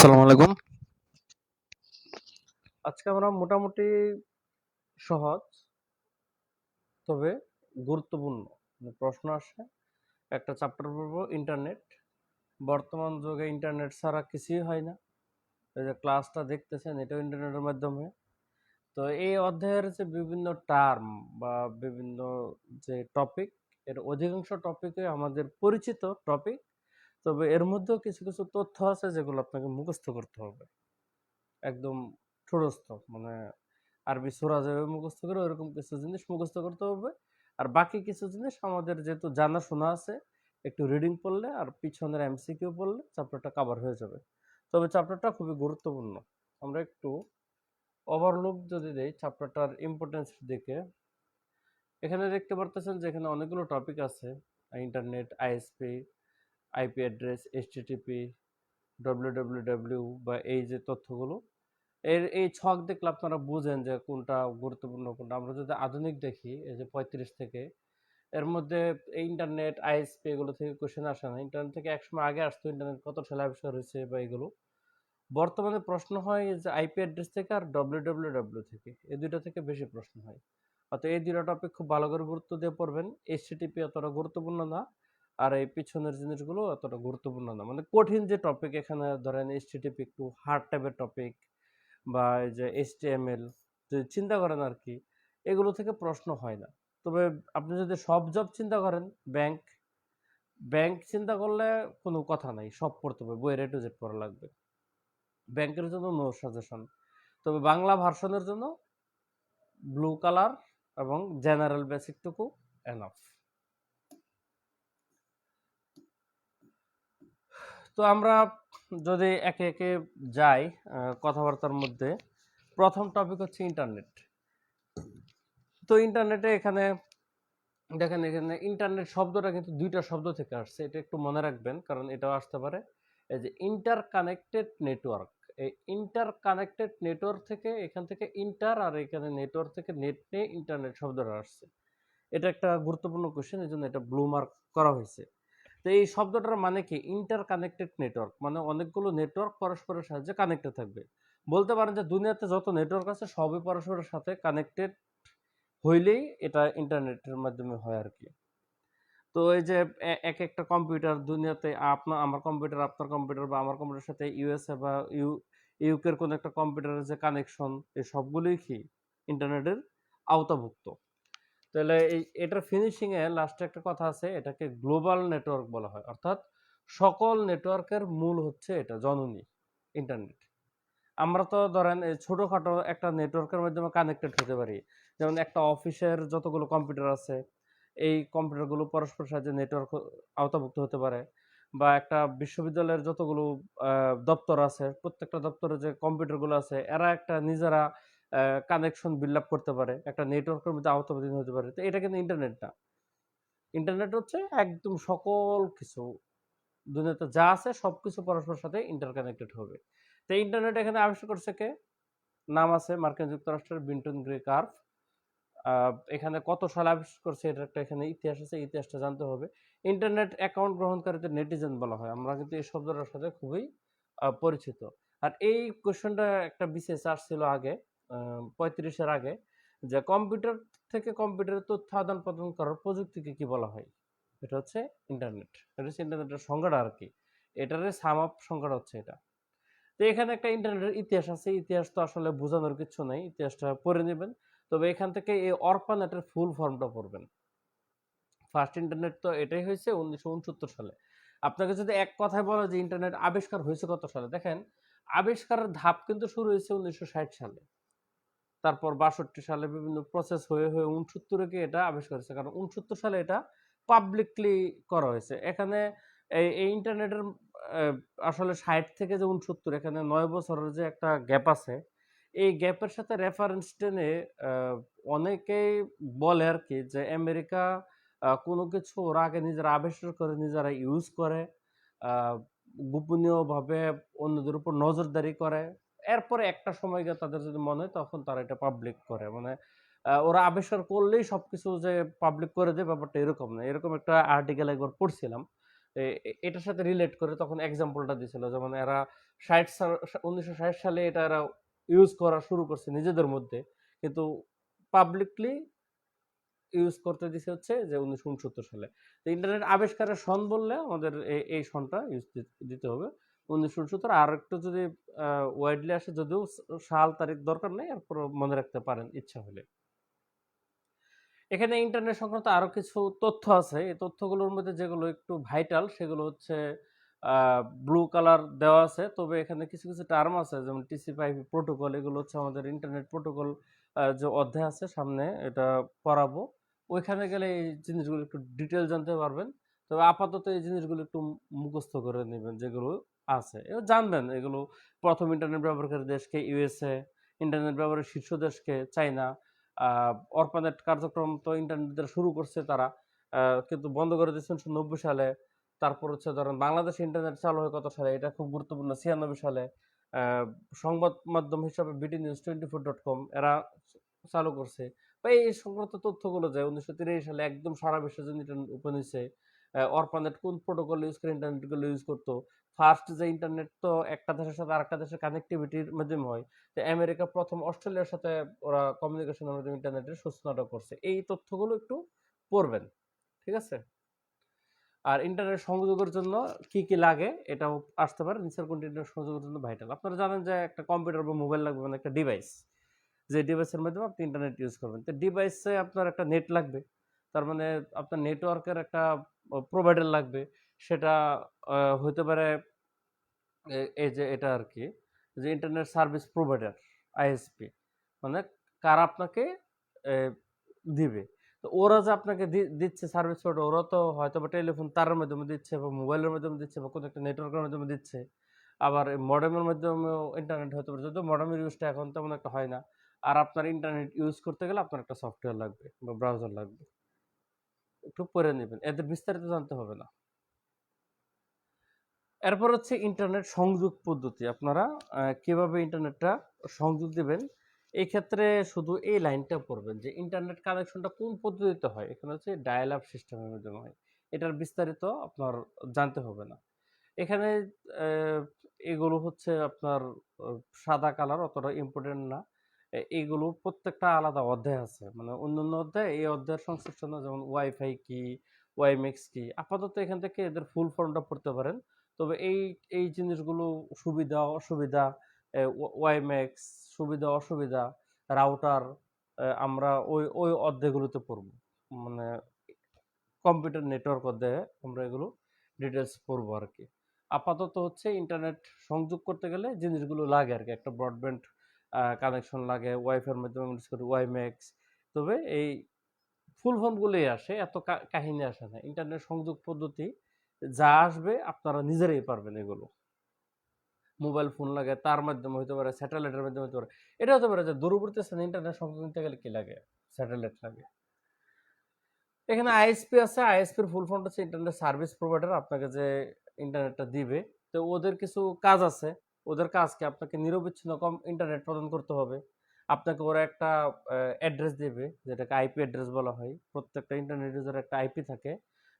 আসসালামু আলাইকুম। আজকে আমরা মোটামুটি সহজ তবে গুরুত্বপূর্ণ প্রশ্ন আসে। একটা চ্যাপ্টার পড়বো ইন্টারনেট। বর্তমান যুগে ইন্টারনেট ছাড়া কিছুই হয় না। এই যে ক্লাসটা দেখতেছেন এটাও ইন্টারনেটের মাধ্যমে। তো এই অধ্যায়ের যে বিভিন্ন টার্ম বা বিভিন্ন যে টপিক, এর অধিকাংশ টপিকে আমাদের পরিচিত টপিক। তবে এর মধ্যেও কিছু কিছু তথ্য আছে যেগুলো আপনাকে মুখস্থ করতে হবে। একদম ঠুরস্থ মানে আরবি সূরা যেভাবে মুখস্থ করে ওরকম কিছু জিনিস মুখস্থ করতে হবে। আর বাকি কিছু জিনিস আমাদের যেহেতু জানা শোনা আছে, একটু রিডিং পড়লে আর পিছনের এমসিকিউ পড়লে চ্যাপ্টারটা কভার হয়ে যাবে। তবে চ্যাপ্টারটা খুবই গুরুত্বপূর্ণ। আমরা একটু ওভারলুক যদি দেই চ্যাপ্টারটার ইম্পর্টেন্স দিকে, এখানে দেখতে পারতেছেন যে এখানে অনেকগুলো টপিক আছে। Internet, ISP, IP address, HTTP, WWW বা এই যে তথ্যগুলো, এই ছক দেখলে আপনারা বুঝেন যে কোনটা গুরুত্বপূর্ণ কোনটা। আমরা যদি আধুনিক দেখি, এই যে 35 থেকে, এর মধ্যে ইন্টারনেট, আইএসপি এগুলো থেকে কোশ্চেন আসে না। ইন্টারনেট থেকে একসময় আগে আসতো ইন্টারনেট কত সালে আবিষ্কার হয়েছে বা এগুলো। বর্তমানে প্রশ্ন হয় যে আইপি অ্যাড্রেস থেকে আর ডব্লিউডব্লিউডব্লিউ থেকে, এই দুইটা থেকে বেশি প্রশ্ন হয়। অর্থাৎ এই দুইটা টপিক খুব ভালো করে গুরুত্ব দিয়ে পড়বেন। এইচটিটিপি অতটা গুরুত্বপূর্ণ না, আর এই পিছনের জিনিসগুলো অতটা গুরুত্বপূর্ণ না। মানে কঠিন যে টপিক, এখানে ধরেন এইচটিটিপি একটু হার্ড টাইপের টপিক, বা এই যে HTML যদি চিন্তা করেন আর কি, এগুলো থেকে প্রশ্ন হয় না। তবে আপনি যদি সব জব চিন্তা করেন, ব্যাংক ব্যাংক চিন্তা করলে কোনো কথা নাই, সব পড়তে হবে, বইয়ের A to Z পড়া লাগবে। ব্যাংকের জন্য নো সাজেশন। তবে বাংলা ভার্সনের জন্য ব্লু কালার এবং জেনারেল বেসিকটুকু এনাফ। তো আমরা যদি একে একে যাই কথাবার্তার মধ্যে, প্রথম টপিক হচ্ছে ইন্টারনেট। তো ইন্টারনেটে এখানে দেখেন, এখানে ইন্টারনেট শব্দটা কিন্তু দুইটা শব্দ থেকে আসছে, এটা একটু মনে রাখবেন কারণ এটাও আসতে পারে। এই যে ইন্টার কানেক্টেড নেটওয়ার্ক, এই ইন্টার কানেক্টেড নেটওয়ার্ক থেকে, এখান থেকে ইন্টার আর এখানে নেটওয়ার্ক থেকে নেট নিয়ে ইন্টারনেট শব্দটা আসছে। এটা একটা গুরুত্বপূর্ণ কোশ্চেন, এই জন্য এটা ব্লু মার্ক করা হয়েছে। তো এই শব্দটার মানে কি? ইন্টার কানেক্টেড নেটওয়ার্ক মানে অনেকগুলো নেটওয়ার্ক পরস্পরের সাহায্যে কানেক্টেড থাকবে। বলতে পারেন যে দুনিয়াতে যত নেটওয়ার্ক আছে সবই পরস্পরের সাথে কানেক্টেড হইলেই এটা ইন্টারনেটের মাধ্যমে হয় আর কি। তো এই যে এক একটা কম্পিউটার দুনিয়াতে, আমার কম্পিউটার, আপনার কম্পিউটার বা আমার কম্পিউটারের সাথে ইউএসএ বা ইউকের কোনো একটা কম্পিউটারের যে কানেকশন, এই সবগুলোই কি ইন্টারনেটের আওতাভুক্ত। তাহলে এটার ফিনিশিং এ লাস্টে একটা কথা আছে, এটাকে গ্লোবাল নেটওয়ার্ক বলা হয়। অর্থাৎ সকল নেটওয়ার্কের মূল হচ্ছে এটা, জননী ইন্টারনেট। আমরা তো ধরেন এই ছোটখাটো একটা নেটওয়ার্কের মাধ্যমে কানেক্টেড হতে পারি। যেমন একটা অফিসের যতগুলো কম্পিউটার আছে, এই কম্পিউটারগুলো পরস্পর সাহায্যে নেটওয়ার্ক আওতাভুক্ত হতে পারে। বা একটা বিশ্ববিদ্যালয়ের যতগুলো দপ্তর আছে, প্রত্যেকটা দপ্তরে যে কম্পিউটারগুলো আছে, এরা একটা নিজেরা কানেকশন বিল্ড আপ করতে পারে, একটা নেটওয়ার্কের মধ্যে আওতাধীন হতে পারে। তো এটা কিন্তু ইন্টারনেট না। ইন্টারনেট হচ্ছে একদম সকল কিছু, দুনিয়াতে যা আছে সবকিছু পরস্পরের সাথে ইন্টারকানেক্টেড হবে। তো ইন্টারনেট এখানে আবিষ্কার করছে কে? নাম আছে মার্কিন যুক্তরাষ্ট্রের বিন্টন গ্রে কার্ভ। এখানে কত সালে আবিষ্কার করছে এটার একটা এখানে ইতিহাস আছে, ইতিহাসটা জানতে হবে। ইন্টারনেট অ্যাকাউন্ট গ্রহণকারীদের নেটিজেন বলা হয়। আমরা কিন্তু এই শব্দটার সাথে খুবই পরিচিত। আর এই কোশ্চেনটা একটা বিসিএস আসছিল আগে, 35-এর আগে, যে কম্পিউটার থেকে কম্পিউটারে তথ্য আদান প্রদান করার প্রযুক্তিকে কি বলা হয়? এটা হচ্ছে ইন্টারনেট। এটা হচ্ছে ইন্টারনেটের সংজ্ঞাটা আর কি। এটারে সাম আপ সংজ্ঞাটা হচ্ছে এটা। তো এখানে একটা ইন্টারনেটের ইতিহাস আছে, ইতিহাস তো আসলে বোঝানোর কিছু নাই, ইতিহাসটা পড়ে নেবেন। তবে এখান থেকে এই অর্পানেটের ফুল ফর্মটা পড়বেন। ফার্স্ট ইন্টারনেট তো এটাই হয়েছে 1969 সালে। আপনাকে যদি এক কথায় বলা যে ইন্টারনেট আবিষ্কার হয়েছে কত সালে, দেখেন আবিষ্কারের ধাপ কিন্তু শুরু হয়েছে 1960 সালে। তারপর 62 সালে বিভিন্ন প্রসেস হয়ে হয়ে 69-এ গিয়ে এটা আবিষ্কার হয়েছে, কারণ 69 সালে এটা পাবলিকলি করা হয়েছে। এখানে এই ইন্টারনেটের আহ, আসলে 60 থেকে যে 69, এখানে 9 বছরের যে একটা গ্যাপ আছে, এই গ্যাপের সাথে রেফারেন্স টেনে আহ, অনেকেই বলে আর কি যে আমেরিকা কোনো কিছু ওরা আগে নিজেরা আবিষ্কার করে, নিজেরা ইউজ করে, আহ, গোপনীয়ভাবে অন্যদের উপর নজরদারি করে, এরপরে একটা সময় গিয়ে তাদের যদি মনে হয় তখন তারা এটা পাবলিক করে। মানে ওরা আবিষ্কার করলেই সবকিছু যে পাবলিক করে দেয়, ব্যাপারটা এরকম না। এরকম একটা আর্টিকেল একবার পড়ছিলাম। এটার সাথে রিলেট করে তখন এক্সাম্পলটা দিছিল, যেমন এরা 1960 সালে এটা এরা ইউজ করা শুরু করছে নিজেদের মধ্যে, কিন্তু পাবলিকলি ইউজ করতে দিছে হচ্ছে যে 1969 সালে। তো ইন্টারনেট আবিষ্কারের সন বললে আমাদের এই সনটা ইউজ দিতে হবে 1969। আর একটু যদি ওয়াইডলি আসে, যদিও সাল তারিখ দরকার নেই, এরপর মনে রাখতে পারেন ইচ্ছা হলে। এখানে ইন্টারনেট সংক্রান্ত আরো কিছু তথ্য আছে। এই তথ্যগুলোর মধ্যে যেগুলো একটু ভাইটাল সেগুলো হচ্ছে ব্লু কালার দেওয়া আছে, তবে এখানে কিছু কিছু টার্ম আছে যেমন টিসিপি/আইপি প্রোটোকল, এগুলো হচ্ছে আমাদের ইন্টারনেট প্রোটোকল যে অধ্যায় আছে সামনে এটা পড়াবো, ওইখানে গেলে এই জিনিসগুলো একটু ডিটেল জানতে পারবেন। তবে আপাতত এই জিনিসগুলো একটু মুখস্থ করে নেবেন যেগুলো আছে, এগুলো জানবেন। এগুলো প্রথম ইন্টারনেট ব্যবহারকারী দেশকে ইউএসএ, ইন্টারনেট ব্যবহারের শীর্ষ দেশকে চায়না, অর্পানেট কার্যক্রম তো ইন্টারনেট দ্বারা শুরু করছে তারা, কিন্তু বন্ধ করে দিয়েছে 1990 সালে। তারপর হচ্ছে ধরেন বাংলাদেশে ইন্টারনেট চালু হয় কত সালে, এটা খুব গুরুত্বপূর্ণ, 96 সালে। সংবাদ মাধ্যম হিসাবে BDNews24.com এরা চালু করছে। বা এই সংক্রান্ত তথ্যগুলো যে 1983 সালে একদম সারা বিশ্বে যে ইন্টারনেট ওপেন হয়েছে, অর্পানেট কোন প্রোটোকল ইউজ করে ইন্টারনেট গুলো ইউজ করতো, ফার্স্ট যে ইন্টারনেট তো একটা দেশের সাথে আরেকটা দেশের কানেক্টিভিটির মাধ্যমে হয়। তো আমেরিকা প্রথম অস্ট্রেলিয়ার সাথে ওরা কমিউনিকেশনের মাধ্যমে ইন্টারনেটের সূচনাটা করছে। এই তথ্যগুলো একটু পড়বেন, ঠিক আছে? আর ইন্টারনেট সংযোগের জন্য কি কি লাগে এটাও আসতে পারে, নিচের কোনটি ইন্টারনেট সংযোগের জন্য ভাইটাল। আপনারা জানেন যে একটা কম্পিউটার বা মোবাইল লাগবে, মানে একটা ডিভাইস, যে ডিভাইসের মাধ্যমে আপনি ইন্টারনেট ইউজ করবেন। তো ডিভাইসে আপনার একটা নেট লাগবে, তার মানে আপনার নেটওয়ার্কের একটা প্রোভাইডার লাগবে। সেটা হইতে পারে এই যে এটা আর কি, যে ইন্টারনেট সার্ভিস প্রোভাইডার, আইএসপি, মানে কারা আপনাকে এ, দিবে। তো ওরা যে আপনাকে দিচ্ছে সার্ভিস প্রোভাইডার, ওরা তো হয়তো বা টেলিফোন তারের মাধ্যমে দিচ্ছে বা মোবাইলের মাধ্যমে দিচ্ছে বা কোনো একটা নেটওয়ার্কের মাধ্যমে দিচ্ছে। আবার মডেমের মাধ্যমেও ইন্টারনেট হতে পারে, যদিও মডেমের ইউজটা এখন তেমন একটা হয় না। আর আপনার ইন্টারনেট ইউজ করতে গেলে আপনার একটা সফটওয়্যার লাগবে বা ব্রাউজার লাগবে, একটু পড়ে নেবেন, এদের বিস্তারিত জানতে হবে না। এরপর হচ্ছে ইন্টারনেট সংযোগ পদ্ধতি, আপনারা কিভাবে ইন্টারনেটটা সংযোগ দিবেন। এই ক্ষেত্রে শুধু এই লাইনটা পড়বেন যে ইন্টারনেট কানেকশনটা কোন পদ্ধতিতে হয়। এখানে হচ্ছে ডায়াল আপ সিস্টেমের মাধ্যমে হয়, এটার বিস্তারিত আপনার জানতে হবে না। এখানে আহ, এগুলো হচ্ছে আপনার সাদা কালার, অতটা ইম্পর্টেন্ট না। এইগুলো প্রত্যেকটা আলাদা অধ্যায় আছে, মানে অন্যান্য অধ্যায় এই অধ্যায়ের সংশ্লিষ্ট না, যেমন ওয়াইফাই কি, ওয়াইমেক্স কি। আপাতত এখান থেকে এদের ফুল ফর্মটা পড়তে পারেন। তবে এই এই জিনিসগুলো সুবিধা অসুবিধা, ওয়াইমেক্স সুবিধা অসুবিধা, রাউটার, আমরা ওই ওই অধ্যায়গুলোতে পড়বো, মানে কম্পিউটার নেটওয়ার্ক অধ্যায়ে আমরা এগুলো ডিটেলস পড়বো আর কি। আপাতত হচ্ছে ইন্টারনেট সংযোগ করতে গেলে জিনিসগুলো লাগে আর কি, একটা ব্রডব্যান্ড কানেকশন লাগে, ওয়াইফাইয়ের মাধ্যমে ইউজ করি ওয়াইম্যাক্স। তবে এই ফুল ফর্মগুলোই আসে, এত কাহিনী আসে না। ইন্টারনেট সংযোগ পদ্ধতি যা আসবে আপনারা নিজেরাই পারবেন এগুলো। মোবাইল ফোন লাগে, তার মাধ্যমে হতে পারে, স্যাটেলাইটের মাধ্যমে হতে পারে। এটা হতে পারে যে দূরবর্তী স্থানে ইন্টারনেট সংযোগ নিতে গেলে কি লাগে, স্যাটেলাইট লাগে। এখানে আইএসপি আছে, আইএসপির ফুল ফর্ম হচ্ছে ইন্টারনেট সার্ভিস প্রোভাইডার, আপনাকে যে ইন্টারনেটটা দিবে। তো ওদের কিছু কাজ আছে, ওদের কাজকে আপনাকে নিরবিচ্ছিন্ন কম ইন্টারনেট প্রদান করতে হবে। আপনাকে ওরা একটা অ্যাড্রেস দেবে, যেটাকে আইপি অ্যাড্রেস বলা হয়। প্রত্যেকটা ইন্টারনেট ইউজার একটা আইপি থাকে,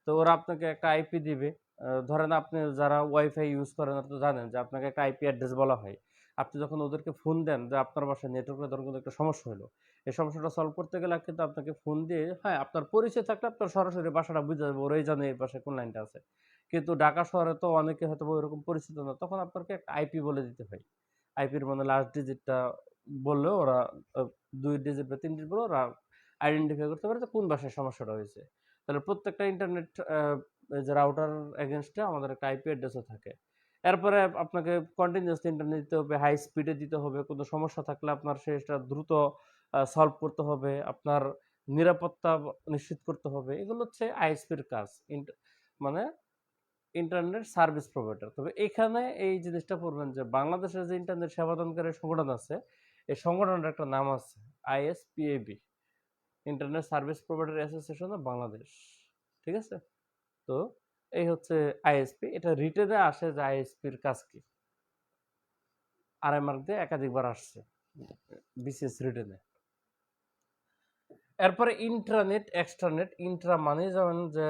তো ওরা আপনাকে একটা আইপি দিবে। ধরেন আপনি যারা ওয়াইফাই ইউজ করেন তো জানেন যে আপনাকে একটা আইপি অ্যাড্রেস বলা হয়। আপনি যখন ওদেরকে ফোন দেন যে আপনার বাসায় নেটওয়ার্কের ধরুন কোনো একটা সমস্যা হলো, এই সমস্যাটা সলভ করতে গেলে কিন্তু আপনাকে ফোন দিয়ে, হ্যাঁ আপনার পরিচয় থাকলে আপনার সরাসরি বাসাটা বুঝে যাবে, ওরাই জানে এই পাশে কোন লাইনটা আছে। কিন্তু ঢাকা শহরে তো অনেকে হয়তো ওইরকম পরিচিত না, তখন আপনাকে একটা আইপি বলে দিতে হয়। আইপির মানে লাস্ট ডিজিটটা বললেও ওরা 2 ডিজিট বা 3 ডিজিট বলে ওরা আইডেন্টিফাই করতে পারে যে কোন বাসায় সমস্যাটা হয়েছে। তাহলে প্রত্যেকটা ইন্টারনেট যে রাউটার এগেনস্টে আমাদের একটা আইপি অ্যাড্রেসও থাকে। এরপরে আপনাকে কন্টিনিউয়াসলি ইন্টারনেট দিতে হবে, হাই স্পিডে দিতে হবে। কোনো সমস্যা থাকলে আপনার সেটা দ্রুত সলভ করতে হবে, আপনার নিরাপত্তা নিশ্চিত করতে হবে। এগুলো হচ্ছে আইএসপির কাজ, মানে ইন্টারনেট সার্ভিস প্রোভাইডার। তবে এখানে এই জিনিসটা পড়বেন যে বাংলাদেশের যে ইন্টারনেট সেবাদানকারী সংগঠন আছে, এই সংগঠনের একটা নাম আছে ISPAB, internet service provider association of Bangladesh, ঠিক আছে? তো এই হচ্ছে আইএসপি, এটা রিটেনে আসে যে আইএসপির কাজ কি, আরএমআর দিয়ে একাধিকবার আসছে বিসিএস রিটেনে। এরপরে ইন্ট্রানেট এক্সট্রানেট। ইন্ট্রা মানে যেমন যে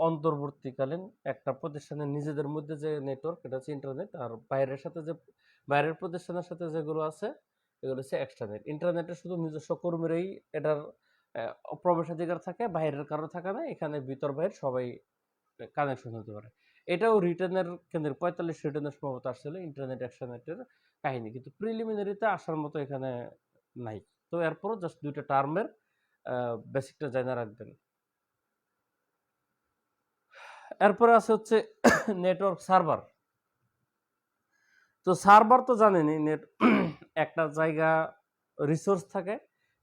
অন্তর্বর্তীকালীন একটা প্রতিষ্ঠানের নিজেদের মধ্যে যে নেটওয়ার্ক, এটা হচ্ছে ইন্টারনেট। আর বাইরের সাথে যে বাইরের প্রতিষ্ঠানের সাথে যেগুলো আছে এগুলো হচ্ছে এক্সট্রানেট। ইন্টারনেটে শুধু নিজস্ব কর্মীরাই এটার প্রবেশাধিকার থাকে, বাইরের কারো থাকে না। এখানে ভিতর বাইরে সবাই কানেকশন হতে পারে। এটাও রিটার্নের কেন্দ্রের 45 রিটার্নের সম্ভবত আসছিল ইন্টারনেট এক্সট্রানেটের কাহিনী, কিন্তু প্রিলিমিনারিতে আসার মতো এখানে নাই। তো এরপরও জাস্ট দুইটা টার্মের বেসিকটা জানা রাখবেন। এরপরে আছে হচ্ছে নেটওয়ার্ক সার্ভার। তো সার্ভার তো জানেনই, নেট একটা জায়গা রিসোর্স থাকে,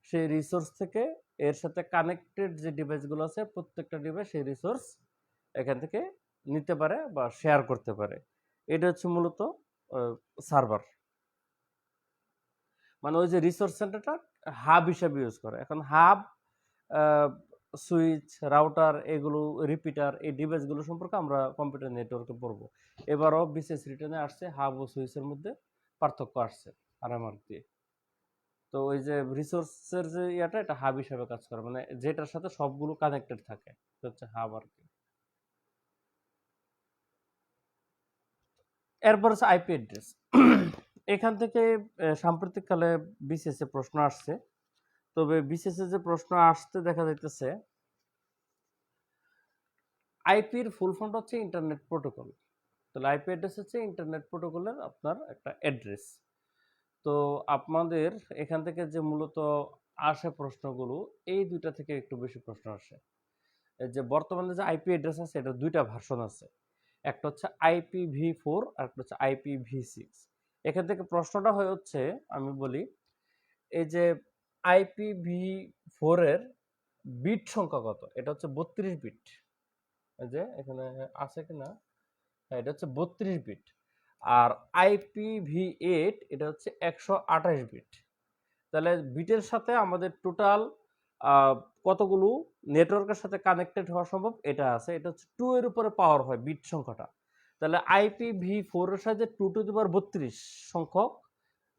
সেই রিসোর্স থেকে এর সাথে কানেক্টেড যে ডিভাইসগুলো আছে প্রত্যেকটা ডিভাইস সেই রিসোর্স এখান থেকে নিতে পারে বা শেয়ার করতে পারে। এটা হচ্ছে মূলত সার্ভার। মানে ওই যে রিসোর্স সেন্টারটা হাব হিসাবে ইউজ করে। এখন হাব, সুইচ, রাউটার, এগুলো রিপিটার, এই ডিভাইসগুলো সম্পর্কে আমরা কম্পিউটার নেটওয়ার্কে পড়বো। এবারও বিসিএস রিটার্নে আসছে হাব ও সুইচের মধ্যে পার্থক্য আসছে আরামার দিয়ে। তো ওই যে রিসোর্সের যে ইয়াটা, এটা হাব হিসাবে কাজ করে, মানে যেটার সাথে সবগুলো কানেক্টেড থাকে, এটা হচ্ছে হাব আর কি। এরপর হচ্ছে আইপি অ্যাড্রেস। এখান থেকে সাম্প্রতিককালে বিসিএস এ প্রশ্ন আসছে। তবে বিসিএস এ যে প্রশ্ন আসতে দেখা যাইতেছে, আইপির ফুল ফর্মটা হচ্ছে ইন্টারনেট প্রোটোকল। তাহলে আইপি অ্যাড্রেস হচ্ছে ইন্টারনেট প্রোটোকলের আপনার একটা অ্যাড্রেস। তো আপনাদের এখান থেকে যে মূলত আসে প্রশ্নগুলো, এই দুইটা থেকে একটু বেশি প্রশ্ন আসে। এই যে বর্তমানে যে আইপি অ্যাড্রেস আছে, এটা দুইটা ভার্সন আছে। একটা হচ্ছে IPv4 আর একটা হচ্ছে IPv6। এখান থেকে প্রশ্নটা হয়ে হচ্ছে, আমি বলি, এই যে IPv4 এর বিট সংখ্যা কত? এটা হচ্ছে 32 বিট। এই যে এখানে আছে কিনা, হ্যাঁ, এটা হচ্ছে 32 বিট। আর IPv8 এটা হচ্ছে 128 বিট। তাহলে বিটের সাথে আমাদের টোটাল কতগুলো নেটওয়ার্কের সাথে কানেক্টেড হওয়া সম্ভব এটা আছে। এটা হচ্ছে 2 এর উপরে পাওয়ার হয় বিট সংখ্যাটা। তাহলে IPv4 এর সাথে 2 টু দি পাওয়ার 32 সংখ্যক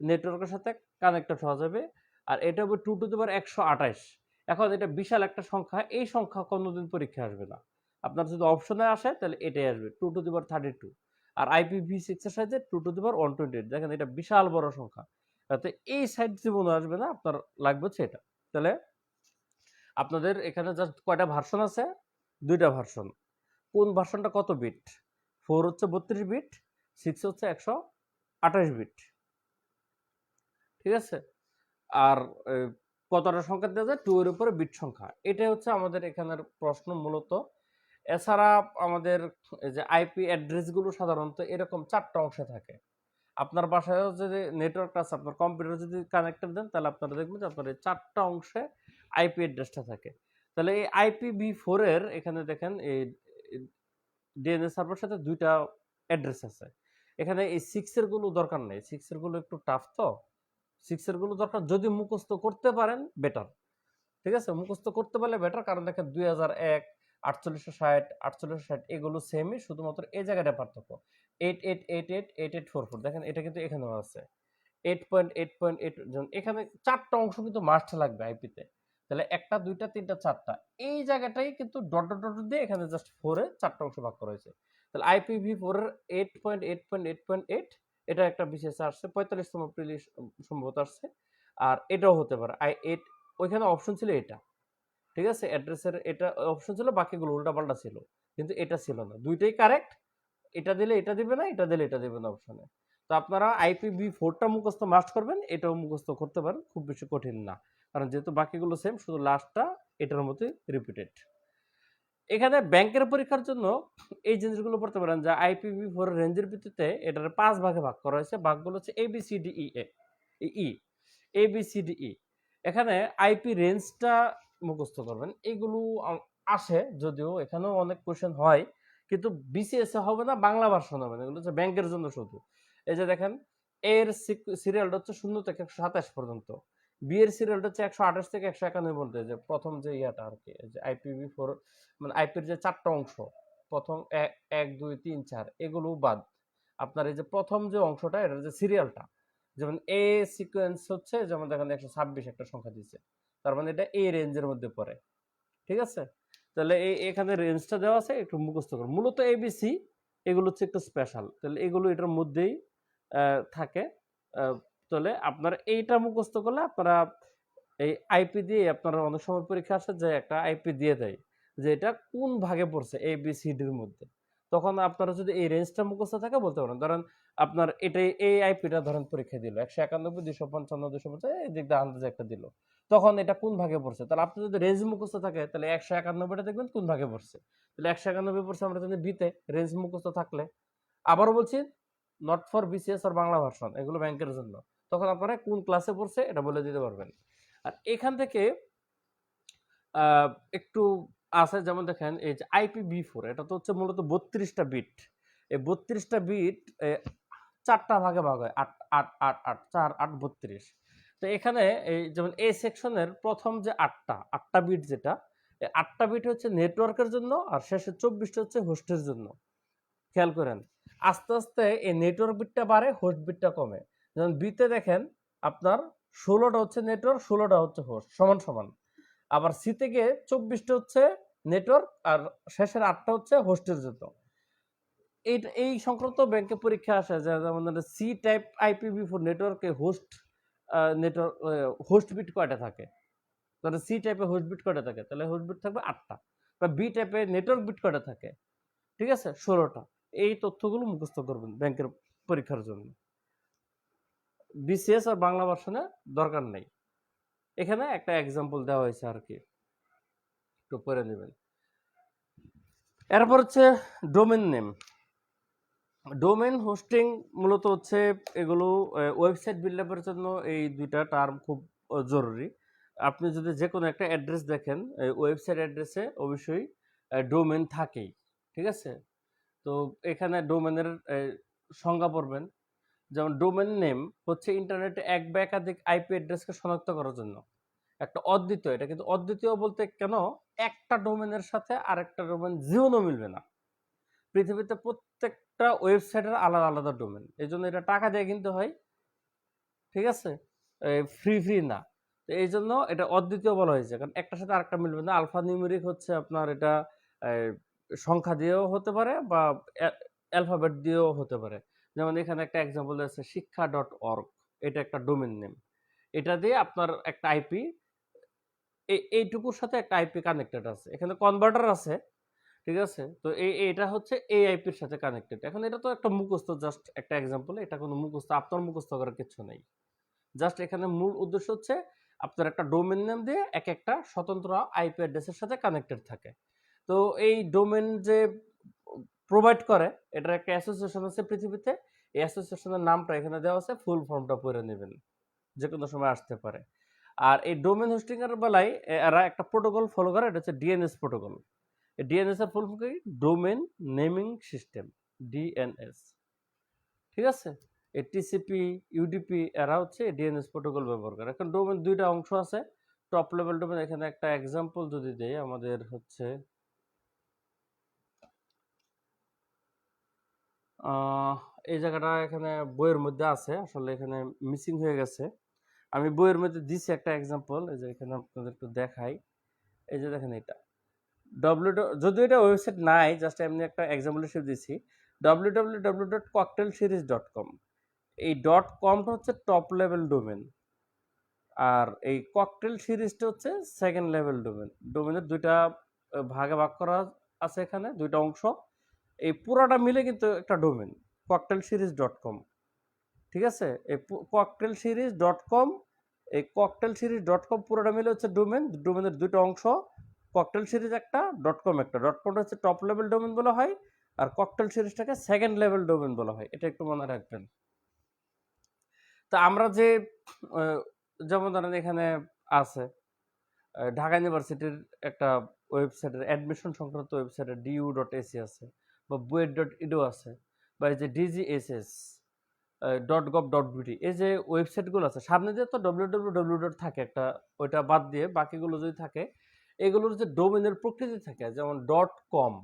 নেটওয়ার্কের সাথে কানেক্টেড হওয়া যাবে। আর এটা হবে 2 টু দি পাওয়ার 128। এখন এটা বিশাল একটা সংখ্যা, এই সংখ্যা কোনোদিন পরীক্ষা আসবে না। আপনার যদি অপশনে আসে তাহলে এটাই আসবে 2 to the power 32। R IPv6 এর সাথে 2 টু দি পাওয়ার 128। দেখেন এটা বিশাল বড় সংখ্যা। তাতে এই সাইড জীবনে আসবে না, আপনার লাগবে হচ্ছে এটা। তাহলে আপনাদের এখানে জাস্ট কয়টা ভার্সন আছে? দুইটা ভার্সন। কোন ভার্সনটা কত বিট? 4 হচ্ছে 32 বিট, 6 হচ্ছে 128 বিট। ঠিক আছে? আর কতটা সংখ্যা দেওয়া যায়? 2 এর উপরে বিট সংখ্যা। এটাই হচ্ছে আমাদের এখানের প্রশ্ন মূলত। এছাড়া আমাদের এই যে আইপি অ্যাড্রেসগুলো সাধারণত এরকম 4টা অংশে থাকে। আপনার বাসায়ও যদি নেটওয়ার্ক আছে, আপনার কম্পিউটার যদি কানেক্টেড দেন, তাহলে আপনারা দেখবেন যে আপনার এই 4টা অংশে আইপি অ্যাড্রেসটা থাকে। তাহলে এই IPv4 এর এখানে দেখেন এই ডিএনএস সার্ভারের সাথে 2টা অ্যাড্রেস আছে। এখানে এই 6 এর গুলো দরকার নেই। 6 এর গুলো একটু টাফ তো। 6 এর গুলো দরকার যদি মুখস্থ করতে পারেন বেটার। ঠিক আছে? মুখস্থ করতে পারলে বেটার, কারণ দেখেন 2001, 4860, 4860 এগুলো সেমই, শুধুমাত্র এই জায়গাটা পার্থক্য। 8888, 8844 দেখেন এটা কিন্তু এখানেও আছে। 8.8.8 এখানে 4টা অংশ কিন্তু মাস্ট লাগবে আইপিতে। তাহলে 1টা 2টা 3টা 4টা। এই জায়গাটাই কিন্তু ডট ডট ডট দিয়ে এখানে জাস্ট 4 এ 4টা অংশ ভাগ করা হয়েছে। তাহলে IPv4 এর 8.8.8.8 এটা একটা বিশেষ আসছে, 45তম প্রিলি সম্ভবত আসছে। আর এটাও হতে পারে I8, ওইখানে অপশন ছিল এটা। ঠিক আছে? অ্যাড্রেসের এটা অপশন ছিল, বাকিগুলো উল্টাপাল্টা ছিল। কিন্তু এটা ছিল না। দুইটাই কারেক্ট। এটা দিলে এটা দিবে না, এটা দিলে এটা দিবে না অপশনে। তো আপনারা IPv4 টা মুখস্থ মাস্ট করবেন, এটাও মুখস্থ করতে পারেন, খুব বেশি কঠিন না। কারণ যেহেতু বাকিগুলো সেম, শুধু লাস্টটা এটার মতোই রিপিটেড। এখানে ব্যাংকের পরীক্ষার জন্য এই জিনিসগুলো পড়তে পারেন যে IPv4 এর রেঞ্জের ভিত্তিতে এটার 5 ভাগে ভাগ করা হয়েছে। ভাগগুলো হচ্ছে ABCDE। এখানে আইপি রেঞ্জটা মুখস্থ করবেন। এগুলো আসে, যদিও এখানেও অনেক কোশ্চেন হয়, কিন্তু বিসিএস এ হবে না, বাংলা ভার্সন হবে না। এগুলো হচ্ছে ব্যাংকের জন্য শুধু। এই যে দেখেন, এর সিরিয়ালটা হচ্ছে 0 থেকে 127 পর্যন্ত। বি এর সিরিয়ালটা হচ্ছে 128 থেকে 191 পর্যন্ত। যে প্রথম যে ইয়াটা আর কি, যে IPv4 মানে আইপির যে 4টা অংশ, প্রথম 1 2 3 4 এগুলো বাদ। আপনার এই যে প্রথম যে অংশটা, এটার যে সিরিয়ালটা, যেমন এ সিকোয়েন্স হচ্ছে, যেমন দেখেন 126 একটা সংখ্যা দিচ্ছে, তার মানে এটা এ রেঞ্জের মধ্যে পড়ে। ঠিক আছে? তাহলে এখানে রেঞ্জটা দেওয়া আছে, একটু মুখস্থ করুন। মূলত এবিসি এগুলো হচ্ছে একটু স্পেশাল, তাহলে এগুলো এটার মধ্যেই থাকে। তাহলে আপনার এইটা মুখস্থ করলে আপনারা এই আইপি দিয়ে, আপনারা অনেক সময় পরীক্ষা আসে যে একটা আইপি দিয়ে দেয় যে এটা কোন ভাগে পড়ছে এ বি সি ডির মধ্যে, তখন আপনারা যদি এই রেঞ্জটা মুখস্থ থাকে বলতে পারেন। ধরেন আপনার এটাই এই আইপিটা ধরেন পরীক্ষা দিল 191, 255, 250, এই দিক দিয়ে আন্দাজে একটা দিল, তখন এটা কোন ভাগে পড়ছে, তাহলে আপনি যদি রেঞ্জ মুখস্থ থাকে তাহলে 191টা দেখবেন কোন ভাগে পড়ছে, তাহলে 191 পড়ছে আমরা যদি বিতে, রেঞ্জ মুখস্থ থাকলে। আবারও বলছি, নট ফর বিসিএস আর বাংলা ভার্সন, এগুলো ব্যাংকের জন্য, তখন আপনারা কোন ক্লাসে পড়ছে এটা বলে দিতে পারবেন। আর এখান থেকে একটু আছে, যেমন দেখেন এই যে IPv4, এটা তো হচ্ছে মূলত 32টা বিট। এই 32টা বিট 4টা ভাগে ভাগ হয়, 8 8 8 8 4 8 32। তো এখানে এই যেমন এই সেকশনের প্রথম যে 8টা বিট, যেটা এই 8টা বিট হচ্ছে নেটওয়ার্কের জন্য, আর শেষের 24টা হচ্ছে হোস্টের জন্য। খেয়াল করেন, আস্তে আস্তে এই নেটওয়ার্ক বিটটা বাড়ে, হোস্ট বিটটা কমে। যেমন বিতে দেখেন আপনার 16টা হচ্ছে নেটওয়ার্ক, 16টা হচ্ছে হোস্ট, সমান সমান। আবার সি থেকে 24টা হচ্ছে নেটওয়ার্ক, আর শেষের 8টা হচ্ছে হোস্টের জন্য। এই সংক্রান্ত ব্যাংকে পরীক্ষা আসে যে যেমন সি টাইপ IPv4 নেটওয়ার্কে নেটওয়ার্ক হোস্ট বিট কয়টা থাকে, তাহলে সি টাইপে হোস্ট বিট কয়টা থাকে, তাহলে হোস্ট বিট থাকবে 8টা। বা বি টাইপে নেটওয়ার্ক বিট কয়টা থাকে, ঠিক আছে, 16টা। এই তথ্যগুলো মুখস্থ করবেন ব্যাংকের পরীক্ষার জন্য। বিসিএস আর বাংলা ভার্সনে দরকার নেই, এখানে একটা এক্সাম্পল দেওয়া হয়েছে আর কি, একটু পড়ে নেবেন। এরপর হচ্ছে ডোমেন নেম। ডোমেন হোস্টিং মূলত হচ্ছে এগুলো ওয়েবসাইট বিল্ড আপের জন্য এই দুইটা টার্ম খুব জরুরি। আপনি যদি যে কোনো একটা অ্যাড্রেস দেখেন, ওয়েবসাইট অ্যাড্রেসে অবশ্যই ডোমেন থাকেই, ঠিক আছে। তো এখানে ডোমেনের সংজ্ঞা পড়বেন। যেমন ডোমেন নেম হচ্ছে ইন্টারনেটে এক বা একাধিক আইপি অ্যাড্রেসকে শনাক্ত করার জন্য একটা অদ্বিতীয়, এটা কিন্তু অদ্বিতীয় বলতে কেন, একটা ডোমেনের সাথে আরেকটা ডোমেন জীবনও মিলবে না। পৃথিবীতে প্রত্যেকটা ওয়েবসাইটের আলাদা আলাদা ডোমেন, এই জন্য এটা টাকা দিয়ে কিনতে হয়, ঠিক আছে, ফ্রি না। তো এই জন্য এটা অদ্বিতীয় বলা হয়েছে, কারণ একটার সাথে আরেকটা মিলবে না। আলফা নিউমেরিক হচ্ছে আপনার এটা সংখ্যা দিয়েও হতে পারে বা অ্যালফাবেট দিয়েও হতে পারে। যেমন এখানে একটা এক্সাম্পল আছে শিক্ষা.org, এটা একটা ডোমেন নেম। এটা দিয়ে আপনার একটা আইপি, এইটুকুর সাথে একটা আইপি কানেক্টেড আছে, এখানে কনভার্টার আছে, ঠিক আছে। তো এটা হচ্ছে এই আইপির সাথে কানেক্টেড। এখন এটা তো একটা মুখস্থ, জাস্ট একটা এক্সাম্পল, এটা কোনো মুখস্থ, আপনার মুখস্থ করার কিছু নেই। জাস্ট এখানে মূল উদ্দেশ্য হচ্ছে আপনার একটা ডোমেন নেম দিয়ে এক একটা স্বতন্ত্র আইপি অ্যাড্রেসের সাথে কানেক্টেড থাকে। তো এই ডোমেন যে প্রোভাইড করে, এটার একটা অ্যাসোসিয়েশন আছে পৃথিবীতে, এই অ্যাসোসিয়েশনের নামটা এখানে দেওয়া আছে, ফুল ফর্মটা পড়ে নেবেন, যে কোনো সময় আসতে পারে। আর এই ডোমেন হোস্টিং এর বেলায় এরা একটা প্রোটোকল ফলো করে, এটা হচ্ছে ডিএনএস প্রোটোকল। ডিএনএস এর ফুল ফর্ম কি, ডোমেন নেমিং সিস্টেম, ডিএনএস, ঠিক আছে। এই টিসিপি, ইউডিপি এরা হচ্ছে ডিএনএস প্রোটোকল ব্যবহার করে। এখন ডোমেন দুইটা অংশ আছে, টপ লেভেল ডোমেন। এখানে একটা এক্সাম্পল যদি দেই, আমাদের হচ্ছে এই জায়গাটা এখানে বইয়ের মধ্যে আছে, আসলে এখানে মিসিং হয়ে গেছে। আমি বইয়ের মধ্যে দিছি একটা এক্সাম্পল, এই যে এখানে আপনাদের একটু দেখাই। এই যে দেখেন এটা যদিও এটা ওয়েবসাইট নাই, জাস্ট এমনি একটা এক্সাম্পল হিসেবে দিছি, www.cocktailseries.com। এই .comটা হচ্ছে টপ লেভেল ডোমেন, আর এই ককটেল সিরিজটা হচ্ছে সেকেন্ড লেভেল ডোমেন। ডোমেনের দুইটা ভাগে ভাগ করা আছে, এখানে দুইটা অংশ, এই পুরাটা মিলে কিন্তু একটা ডোমেন, cocktailseries.com, ঠিক আছে। এই cocktailseries.com, এই cocktailseries.com পুরোটা মিলে হচ্ছে ডোমেন। ডোমেনের দুটো অংশ, ককটেল সিরিজ একটা, .com একটা। .comটা হচ্ছে টপ লেভেল ডোমেন বলা হয়, আর ককটেল সিরিজটাকে সেকেন্ড লেভেল ডোমেন বলা হয়, এটা একটু মনে রাখবেন। তো আমরা যে যেমন ধরেন এখানে আছে ঢাকা ইউনিভার্সিটির একটা ওয়েবসাইটের অ্যাডমিশন সংক্রান্ত ওয়েবসাইটের du.ac আছে, বা buet.edu আছে, বা এই যে DGSS .gov.bd, এই যে ওয়েবসাইটগুলো আছে, সামনে দিয়ে তো www থাকে একটা, ওইটা বাদ দিয়ে বাকিগুলো যদি থাকে, এগুলোর যে ডোমেনের প্রকৃতি থাকে, যেমন .com,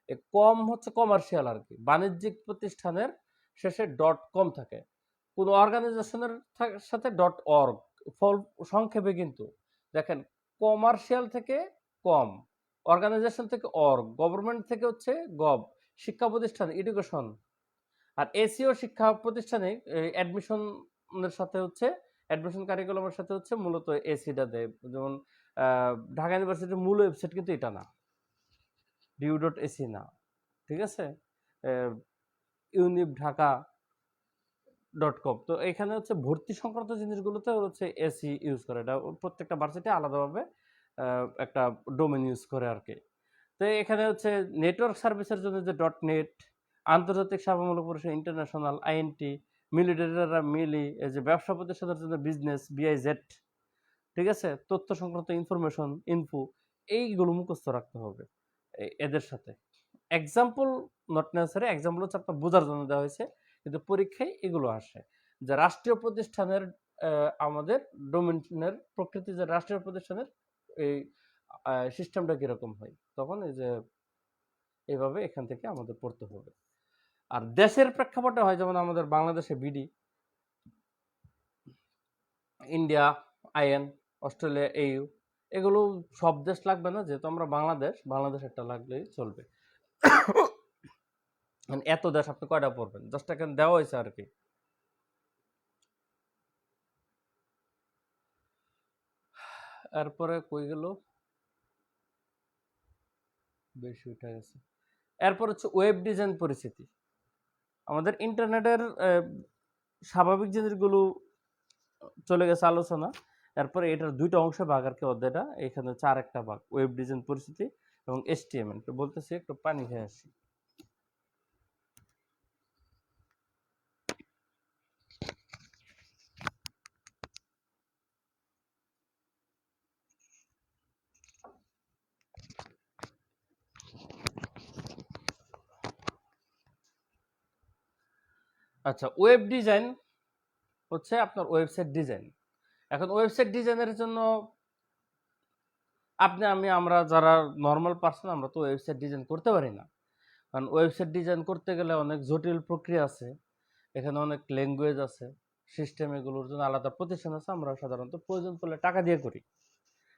এই কম হচ্ছে কমার্শিয়াল আর কি, বাণিজ্যিক প্রতিষ্ঠানের শেষে .com থাকে। কোন অর্গানাইজেশনের সাথে .org, সংক্ষেপে কিন্তু দেখেন, কমার্শিয়াল থেকে কম, অর্গানাইজেশন থেকে অর্গ, গভর্নমেন্ট থেকে হচ্ছে গভ, শিক্ষা প্রতিষ্ঠান এডুকেশন, আর এসিও শিক্ষা প্রতিষ্ঠানে অ্যাডমিশনের সাথে হচ্ছে অ্যাডমিশন কারিকুলামের সাথে হচ্ছে মূলত এসিটা দেয়। যেমন ঢাকা ইউনিভার্সিটির মূল ওয়েবসাইট কিন্তু এটা না, ডিউ.এসি না, ঠিক আছে, ইউনিভ ঢাকা.কম। তো এখানে হচ্ছে ভর্তি সংক্রান্ত জিনিসগুলোতে হচ্ছে এসি ইউজ করে, এটা প্রত্যেকটা ভার্সিটি আলাদাভাবে একটা ডোমেন ইউজ করে আর কি। তো এখানে হচ্ছে নেটওয়ার্ক সার্ভিসের জন্য যে .নেট, আন্তর্জাতিক সেবামূলক পরিষেবা ইন্টারন্যাশনাল, আইএনটি, মিলিটারিরা মিলি, এই যে ব্যবসা প্রতিষ্ঠানের জন্য বিজনেস, বিআইজেড, ঠিক আছে, তথ্য সংক্রান্ত ইনফরমেশন, ইনফো, এইগুলো মুখস্থ রাখতে হবে এদের সাথে। এক্সাম্পল নট নেসেসারি, এক্সাম্পল হচ্ছে আপনার বোঝার জন্য দেওয়া হয়েছে, কিন্তু পরীক্ষায় এগুলো আসে যে রাষ্ট্রীয় প্রতিষ্ঠানের আমাদের ডোমেনের প্রকৃতি, যে রাষ্ট্রীয় প্রতিষ্ঠানের এই সিস্টেমটা কিরকম হয়, তখন এই যে এইভাবে এখান থেকে আমাদের পড়তে হবে। আর দেশের প্রেক্ষাপটে হয় যেমন আমাদের বাংলাদেশে বিডি, ইন্ডিয়া আইএন, অস্ট্রেলিয়া এইউ, এগুলো সব দেশ লাগবে না, যেহেতু আমরা বাংলাদেশ একটা লাগলেই চলবে। মানে এত দেশ আপনি কয়টা পড়বেন, জাস্ট এখানে দেওয়া হয়েছে আর কি। এরপরে কই গেল, বেশি উঠে গেছে। এরপর হচ্ছে ওয়েব ডিজাইন পরিস্থিতি। আমাদের ইন্টারনেটের স্বাভাবিক জিনিসগুলো চলে গেছে আলোচনা। এরপরে এটার দুইটা অংশ ভাগ আর কি অধ্যায়টা, এখানে হচ্ছে আরেকটা ভাগ, ওয়েব ডিজাইন পরিস্থিতি এবং HTML। তো বলতেছি একটু পানি খেয়ে আসি। আচ্ছা, ওয়েব ডিজাইন হচ্ছে আপনার ওয়েবসাইট ডিজাইন। এখন ওয়েবসাইট ডিজাইনের জন্য আমরা যারা নর্মাল পার্সন, আমরা তো ওয়েবসাইট ডিজাইন করতে পারি না, কারণ ওয়েবসাইট ডিজাইন করতে গেলে অনেক জটিল প্রক্রিয়া আছে, এখানে অনেক ল্যাঙ্গুয়েজ আছে, সিস্টেম, এগুলোর জন্য আলাদা প্রতিষ্ঠান আছে, আমরা সাধারণত প্রয়োজন পড়লে টাকা দিয়ে করি।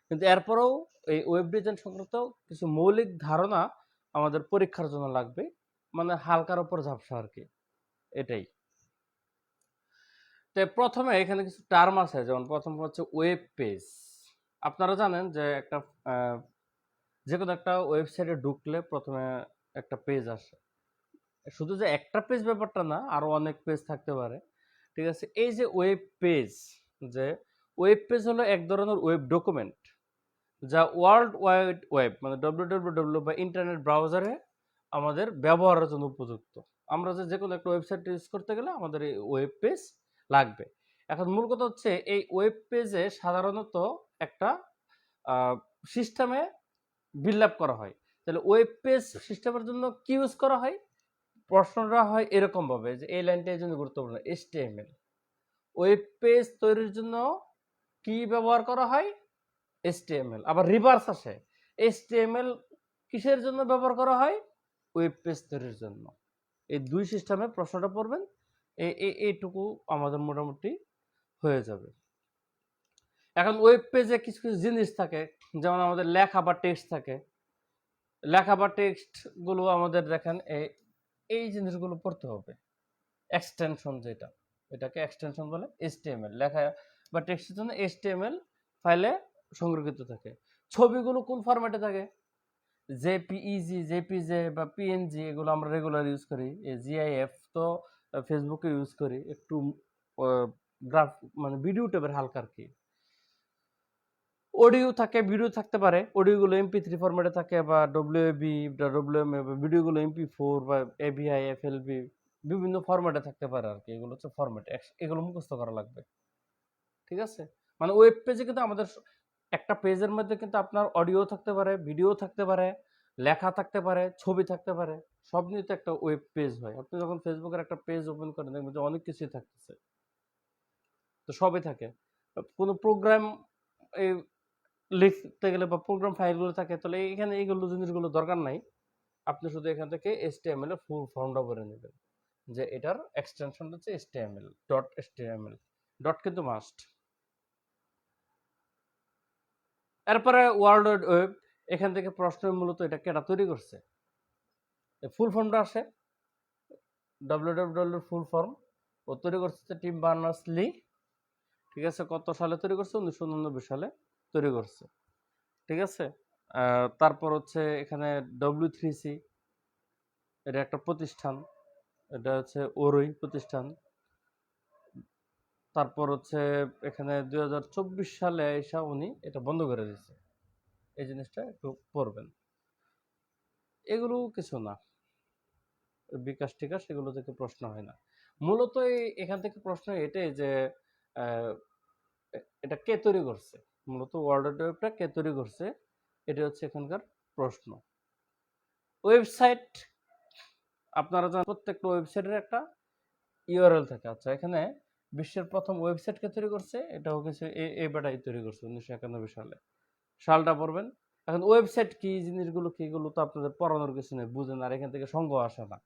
কিন্তু এরপরেও এই ওয়েব ডিজাইন সংক্রান্ত কিছু মৌলিক ধারণা আমাদের পরীক্ষার জন্য লাগবে, মানে হালকার উপর ঝাপসা আর কি, এটাই। তো প্রথমে এখানে কিছু টার্ম আছে, যেমন প্রথম হচ্ছে ওয়েব পেজ। আপনারা জানেন যে যে কোনো একটা ওয়েবসাইটে ঢুকলে প্রথমে একটা পেজ আসে, শুধু যে একটা পেজ ব্যাপারটা না, আরো অনেক পেজ থাকতে পারে, ঠিক আছে। এই যে ওয়েব পেজ হলো এক ধরনের ওয়েব ডকুমেন্ট, যা ওয়ার্ল্ড ওয়াইড ওয়েব মানে www বা ইন্টারনেট ব্রাউজারে আমাদের ব্যবহারের জন্য উপযুক্ত। আমরা যে কোনো একটা ওয়েবসাইট ইউজ করতে গেলে আমাদের এই ওয়েব পেজ লাগবে। এখন মূল কথা হচ্ছে এই ওয়েব পেজে সাধারণত একটা সিস্টেমে বিল্ড আপ করা হয়। তাহলে ওয়েব পেজ সিস্টেমের জন্য কি ইউজ করা হয়, প্রশ্নটা হয় এরকম ভাবে যে এই লাইনটা এই জন্য গুরুত্বপূর্ণ, HTML। ওয়েব পেজ তৈরির জন্য কি ব্যবহার করা হয়, HTML। আবার রিভার্স আসে, HTML কিসের জন্য ব্যবহার করা হয়, ওয়েব পেজ তৈরির জন্য। এই দুই সিস্টেমে প্রশ্নটা পড়বেন, এইটুকু আমাদের মোটামুটি হয়ে যাবে। এখন ওয়েব পেজে কিছু কিছু জিনিস থাকে, যেমন আমাদের লেখা বা টেক্সট থাকে, লেখা বা টেক্সট গুলো আমাদের দেখেন এই জিনিসগুলো পড়তে হবে। এক্সটেনশন যেটা, এটাকে এক্সটেনশন বলে, HTML লেখা বা টেক্সটের জন্য HTML ফাইলে সংরক্ষিত থাকে। ছবিগুলো কোন ফরম্যাটে থাকে, জেপিইজি, জেপিজে বা পিএনজি, এগুলো আমরা রেগুলার ইউজ করি। এই জিআইএফ তো ফেসবুকে ইউজ করি, একটু গ্রাফ মানে ভিডিও টাইপের হালকা আর কি। অডিও থাকে, ভিডিও থাকতে পারে, অডিওগুলো MP3 ফরম্যাটে থাকে, বা ডব্লিউএবি বা ডব্লিউএমএ, ভিডিওগুলো MP4 বা এভিআই, এফএলভি, বিভিন্ন ফরম্যাটে থাকতে পারে আর কি। এগুলো হচ্ছে ফরম্যাট, এগুলো মুখস্থ করা লাগবে, ঠিক আছে। মানে ওয়েব পেজে কিন্তু আমাদের একটা পেজের মধ্যে কিন্তু আপনার অডিও থাকতে পারে, ভিডিও থাকতে পারে, লেখা থাকতে পারে, ছবি থাকতে পারে, সব নিয়ে তো একটা ওয়েব পেজ হয়। আপনি যখন ফেসবুকের একটা পেজ ওপেন করেন দেখবেন যে অনেক কিছুই থাকতেছে, তো সবই থাকে। কোনো প্রোগ্রাম এই লিখতে গেলে বা প্রোগ্রাম ফাইলগুলো থাকে, তাহলে এখানে এইগুলো জিনিসগুলো দরকার নাই। আপনি শুধু এখান থেকে HTML এর ফুল ফর্মটা ভরে নেবেন, যে এটার এক্সটেনশন হচ্ছে HTML. ডট কিন্তু মাস্ট। এরপরে ওয়ার্ল্ড ওয়াইড ওয়েব, এখান থেকে প্রশ্ন মূলত এটা কেটা তৈরি করছে, ফুল ফর্মটা আসে www ফুল ফর্ম ও তৈরি করছে টিম বার্নার্স লি, ঠিক আছে। কত সালে তৈরি করছে? 1999 সালে তৈরি করছে, ঠিক আছে। তারপর হচ্ছে এখানে W3C, এটা একটা প্রতিষ্ঠান, এটা হচ্ছে ওরই প্রতিষ্ঠান। তারপর হচ্ছে এখানে 2024 সালে এসে উনি এটা বন্ধ করে দিয়েছে। এই জিনিসটা একটু পড়বেন। এগুলো কিছু না, বিকাশ টিকাশ এগুলো থেকে প্রশ্ন হয় না। মূলত এখান থেকে প্রশ্ন এটাই যে এটা কে তৈরি করছে, মূলত ওয়ার্ল্ড ওয়াইড ওয়েবটা কে তৈরি করছে, এটা হচ্ছে এখানকার প্রশ্ন। ওয়েবসাইট, আপনারা জানেন প্রত্যেকটা ওয়েবসাইটের একটা ইউআরএল থাকে। আচ্ছা, এখানে বিশ্বের প্রথম ওয়েবসাইটকে তৈরি করছে, এটাও কিছু এই বেটাই তৈরি করছে 1991 সালে। সালটা পড়বেন। এখন ওয়েবসাইট কি, জিনিসগুলো কি, এগুলো তো আপনাদের পড়ানোর কিছু নেই, বুঝেন। আর এখান থেকে সংজ্ঞা আসে না,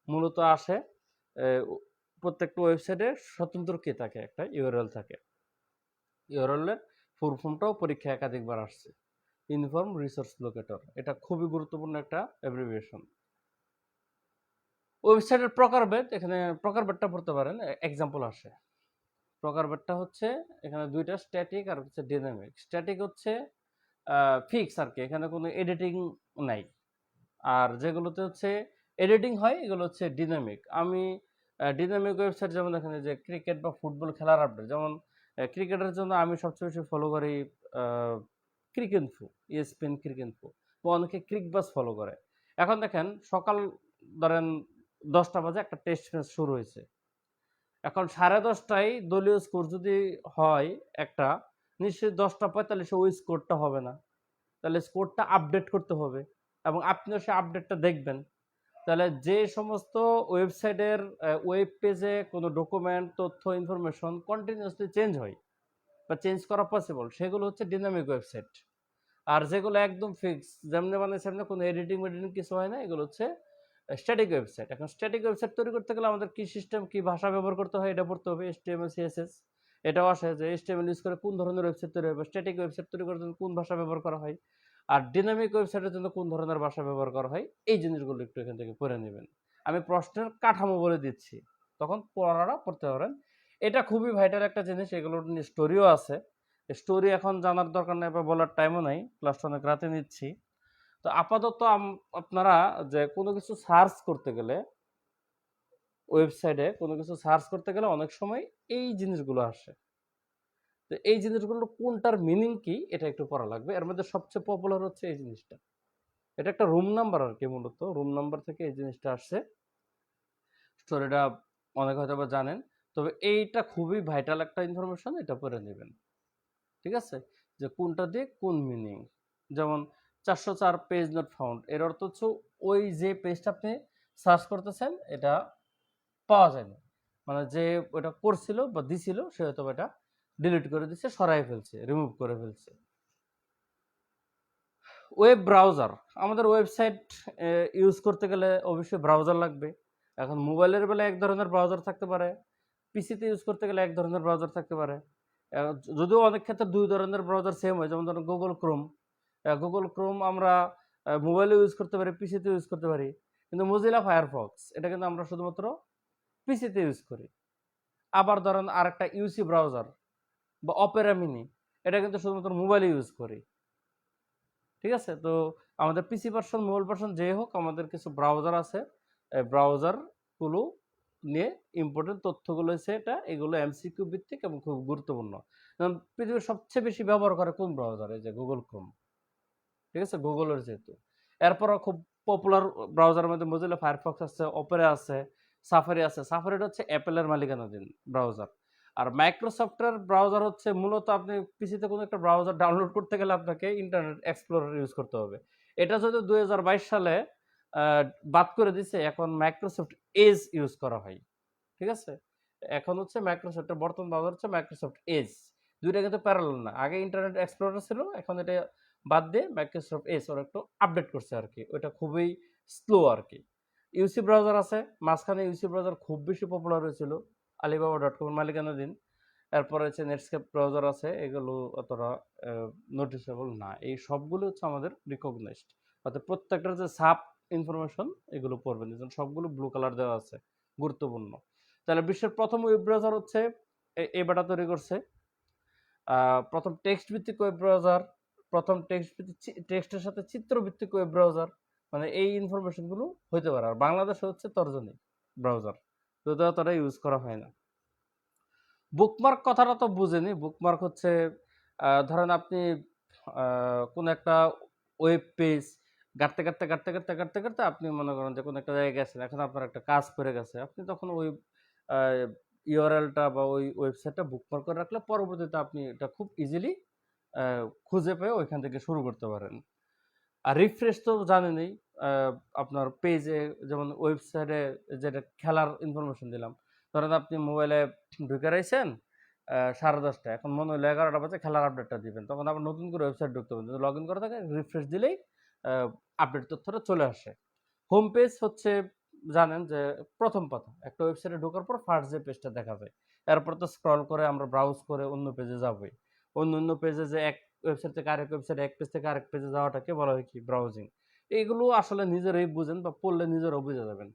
মূলত আসে প্রত্যেকটা ওয়েবসাইটে স্বতন্ত্র কি থাকে, একটা ইউআরএল থাকে। ইউআরএলের ফুল ফর্মটাও পরীক্ষা একাধিকবার আসছে, ইউনিফর্ম রিসোর্স লোকেটর। এটা খুবই গুরুত্বপূর্ণ একটা অ্যাব্রিভিয়েশন। ওয়েবসাইটের প্রকারভেদ, এখানে প্রকারভেদটা পড়তে পারেন, এক্সাম্পল আসে। প্রকারভেদটা হচ্ছে এখানে দুইটা, স্ট্যাটিক আর হচ্ছে ডাইনামিক। স্ট্যাটিক হচ্ছে ফিক্স আর কি, এখানে কোনো এডিটিং নাই। আর যেগুলোতে হচ্ছে এডিটিং হয় এগুলো হচ্ছে ডিনামিক। আমি ডিনামিক ওয়েবসাইট যেমন এখানে যে ক্রিকেট বা ফুটবল খেলার আপডেট, যেমন ক্রিকেটের জন্য আমি সবচেয়ে বেশি ফলো করি ক্রিকইনফো, ইএসপিএন ক্রিকইনফো, বা অনেকে ক্রিকবাস ফলো করে। এখন দেখেন সকাল ধরেন 10টা বাজে একটা টেস্ট ম্যাচ শুরু হয়েছে, এখন 10:30টায় দলীয় স্কোর যদি হয় একটা, নিশ্চয়ই 10:45 ওই স্কোরটা হবে না, তাহলে স্কোরটা আপডেট করতে হবে এবং আপনিও সে আপডেটটা দেখবেন। তাহলে যে সমস্ত ওয়েবসাইটের ওয়েব পেজে কোনো ডকুমেন্ট, তথ্য, ইনফরমেশন কন্টিনিউয়াসলি চেঞ্জ হয় বা চেঞ্জ করা পসিবল, সেগুলো হচ্ছে ডিনামিক ওয়েবসাইট। আর যেগুলো একদম ফিক্স, যেমনি মানে সেমনি কোনো এডিটিং মেডিটিং কিছু হয় না, এগুলো হচ্ছে স্ট্যাটিক ওয়েবসাইট। এখন স্ট্যাটিক ওয়েবসাইট তৈরি করতে গেলে আমাদের কি সিস্টেম, কি ভাষা ব্যবহার করতে হয় এটা পড়তে হবে, HTML CSS। এটাও আসে যে HTML ইউজ করে কোন ধরনের ওয়েবসাইট তৈরি হবে, স্ট্যাটিক ওয়েবসাইট তৈরি করার জন্য কোন ভাষা ব্যবহার করা হয়, আর ডিনামিক ওয়েবসাইটের জন্য কোন ধরনের ভাষা ব্যবহার করা হয়। এই জিনিসগুলো একটু এখান থেকে পড়ে নেবেন। আমি প্রশ্নের কাঠামো বলে দিচ্ছি, তখন পড়াটা পড়তে পারেন। এটা খুবই ভাইটাল একটা জিনিস, এগুলোর নিয়ে স্টোরিও আছে। স্টোরি এখন জানার দরকার নেই বা বলার টাইমও নাই, ক্লাসটা অনেক রাতে নিচ্ছি। তো আপাতত আপনারা যে কোনো কিছু সার্চ করতে গেলে, ওয়েবসাইটে কোনো কিছু সার্চ করতে গেলে অনেক সময় এই জিনিসগুলো আসে। তো এই জিনিসগুলো কোনটার মিনিং কি এটা একটু পড়া লাগবে। এর মধ্যে সবচেয়ে পপুলার হচ্ছে এই জিনিসটা, এটা একটা রুম নাম্বার আর কি, মূলত রুম নাম্বার থেকে এই জিনিসটা আসছে। স্টোরিটা অনেক হয়তো বা জানেন, তবে এইটা খুবই ভাইটাল একটা ইনফরমেশন, এটা পড়ে নেবেন, ঠিক আছে। যে কোনটা দিয়ে কোন মিনিং, যেমন 404 পেজ নট ফাউন্ড, এর অর্থ হচ্ছে ওই যে পেজটা আপনি সার্চ করতেছেন এটা পাওয়া যায়নি, মানে যে ওটা করছিল বা দিছিল সে হয়তো এটা ডিলিট করে দিচ্ছে, সরাই ফেলছে, রিমুভ করে ফেলছে। ওয়েব ব্রাউজার, আমাদের ওয়েবসাইট ইউজ করতে গেলে অবশ্যই ব্রাউজার লাগবে। এখন মোবাইলের বেলায় এক ধরনের ব্রাউজার থাকতে পারে, পিসিতে ইউজ করতে গেলে এক ধরনের ব্রাউজার থাকতে পারে। যদিও অনেক ক্ষেত্রে দুই ধরনের ব্রাউজার সেম হয়, যেমন ধরুন গুগল ক্রোম আমরা মোবাইলে ইউজ করতে পারি, পিসিতে ইউজ করতে পারি। কিন্তু মজিলা ফায়ারফক্স এটা কিন্তু আমরা শুধুমাত্র পিসিতে ইউজ করি। আবার ধরেন আরেকটা ইউসি ব্রাউজার বা অপেরা মিনি, এটা কিন্তু শুধুমাত্র মোবাইলে ইউজ করি, ঠিক আছে। তো আমাদের পিসি ভার্সন, মোবাইল ভার্সন যে হোক, আমাদের কিছু ব্রাউজার আছে, ব্রাউজারগুলো নিয়ে ইম্পর্টেন্ট তথ্যগুলো হচ্ছে এগুলো এমসিকিউ ভিত্তিক এবং খুব গুরুত্বপূর্ণ। যেমন পৃথিবীর সবচেয়ে বেশি ব্যবহার করে কোন ব্রাউজার, এই যে গুগল ক্রোম, ঠিক আছে, গুগলের যেহেতু। এরপরও খুব পপুলার ব্রাউজারের মধ্যে মজিলা ফায়ারফক্স আছে, অপেরা আছে, সাফারি আছে। সাফারিটা হচ্ছে অ্যাপেলের মালিকানাধীন ব্রাউজার। আর মাইক্রোসফটের ব্রাউজার হচ্ছে মূলত আপনি পিসিতে কোনো একটা ব্রাউজার ডাউনলোড করতে গেলে আপনাকে ইন্টারনেট এক্সপ্লোরার ইউজ করতে হবে। এটা যদি 2022 সালে বাদ করে দিছে, এখন মাইক্রোসফট এজ ইউজ করা হয়, ঠিক আছে। এখন হচ্ছে মাইক্রোসফটের বর্তমান ব্রাউজার হচ্ছে মাইক্রোসফট এজ। দুইটা কিন্তু প্যারালাল না, আগে ইন্টারনেট এক্সপ্লোরার ছিল, এখন এটা বাদ দিয়ে মাইক্রোসফট এজ ওরা একটু আপডেট করছে আর কি, ওইটা খুবই স্লো আর কি। ইউসি ব্রাউজার আছে, মাঝখানে ইউসি ব্রাউজার খুব বেশি পপুলার হয়েছিল, আলিবাবা.com এর মালিকানাধীন। এরপরে হচ্ছে নেটস্কেপ ব্রাউজার আছে, এগুলো অতটা নোটিসেবল না। এই সবগুলো হচ্ছে আমাদের রিকগনাইজড, অর্থাৎ প্রত্যেকটার যে সাব ইনফরমেশন এগুলো পড়বেন, এই জন্য সবগুলো ব্লু কালার দেওয়া আছে, গুরুত্বপূর্ণ। তাহলে বিশ্বের প্রথম ওয়েব ব্রাউজার হচ্ছে এবাটা তৈরি করছে। প্রথম টেক্সট ভিত্তিক ওয়েব ব্রাউজার, প্রথম টেক্সটের সাথে চিত্র ভিত্তিক ওয়েব ব্রাউজার, মানে এই ইনফরমেশন গুলো হইতে পারে। আর বাংলাদেশে হচ্ছে তর্জনী ব্রাউজার, যদিও তারা ইউজ করা হয় না। বুকমার্ক কথাটা তো বুঝেনি। বুকমার্ক হচ্ছে ধরেন আপনি কোন একটা ওয়েব পেজ ঘাঁটতে ঘাঁটতে ঘাঁটতে ঘাঁটতে ঘাঁটতে ঘাঁটতে আপনি মনে করেন যে কোনো একটা জায়গায় গেছেন, এখন আপনার একটা কাজ পড়ে গেছে, আপনি তখন ওই ইউআরএলটা বা ওই ওয়েবসাইটটা বুকমার্ক করে রাখলে পরবর্তীতে আপনি এটা খুব ইজিলি খুঁজে পেয়ে ওইখান থেকে শুরু করতে পারেন। আর রিফ্রেশ তো জানেনই, আপনার পেজে যেমন ওয়েবসাইটে যেটা খেলার ইনফরমেশন দিলাম, ধরেন আপনি মোবাইলে ঢুকে রাখছেন 10:30, এখন মনে হলো 11টা বাজে খেলার আপডেটটা দিবেন, তখন আবার নতুন করে ওয়েবসাইট ঢুকতে হবে, যদি লগ ইন করা থাকে রিফ্রেশ দিলেই আপডেট তথ্যটা চলে আসে। হোম পেজ হচ্ছে জানেন যে প্রথম পাতা, একটা ওয়েবসাইটে ঢোকার পর ফার্স্ট যে পেজটা দেখা যায়, এরপর তো স্ক্রল করে আমরা ব্রাউজ করে অন্য পেজে যাবই। অন্য পেজে যে এক ওয়েবসাইট থেকে আরেক ওয়েবসাইট, এক পেজ থেকে আরেক পেজে যাওয়াটাকে বলা হয় কি ব্রাউজিং। এইগুলো আসলে নিজেরাই বুঝেন বা পড়লে নিজেরাও বুঝে যাবেন।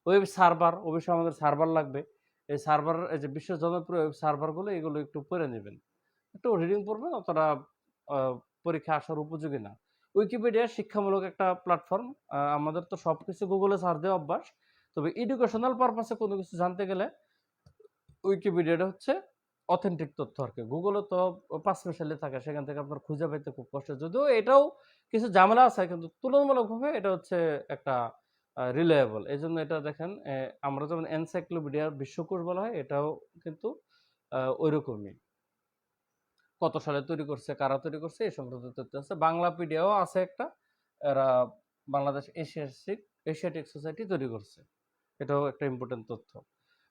ওয়েব সার্ভার, অবশ্যই আমাদের সার্ভার লাগবে। এই সার্ভার, এই যে বিশ্ব জনপ্রিয় ওয়েব সার্ভারগুলো, এগুলো একটু পড়ে নেবেন, একটু রিডিং করবেন, অতটা পরীক্ষা আসার উপযোগী না। উইকিপিডিয়া শিক্ষামূলক একটা প্ল্যাটফর্ম। আমাদের তো সবকিছু গুগলে সার্চ দেওয়া অভ্যাস, তবে এডুকেশনাল পারপাসে কোনো কিছু জানতে গেলে উইকিপিডিয়াটা হচ্ছে অথেন্টিক তথ্য আর কি। গুগলে তো পাঁচ মিশালি থাকে, সেখান থেকে আপনার খুঁজে পাইতে খুব কষ্ট, যদিও এটাও কিছু ঝামেলা আছে, কিন্তু তুলনামূলকভাবে এটা হচ্ছে একটা রিলায়েবল। এই জন্য এটা দেখেন, আমরা যেমন এনসাইক্লোপিডিয়ার বিশ্বকোষ বলা হয়, এটাও কিন্তু ওইরকমই। কত সালে তৈরি করছে, কারা তৈরি করছে, এই সংক্রান্ত তথ্য আছে। বাংলাপিডিয়াও আছে একটা, এরা বাংলাদেশ এশিয়াটিক সোসাইটি তৈরি করছে, এটাও একটা ইম্পর্টেন্ট তথ্য।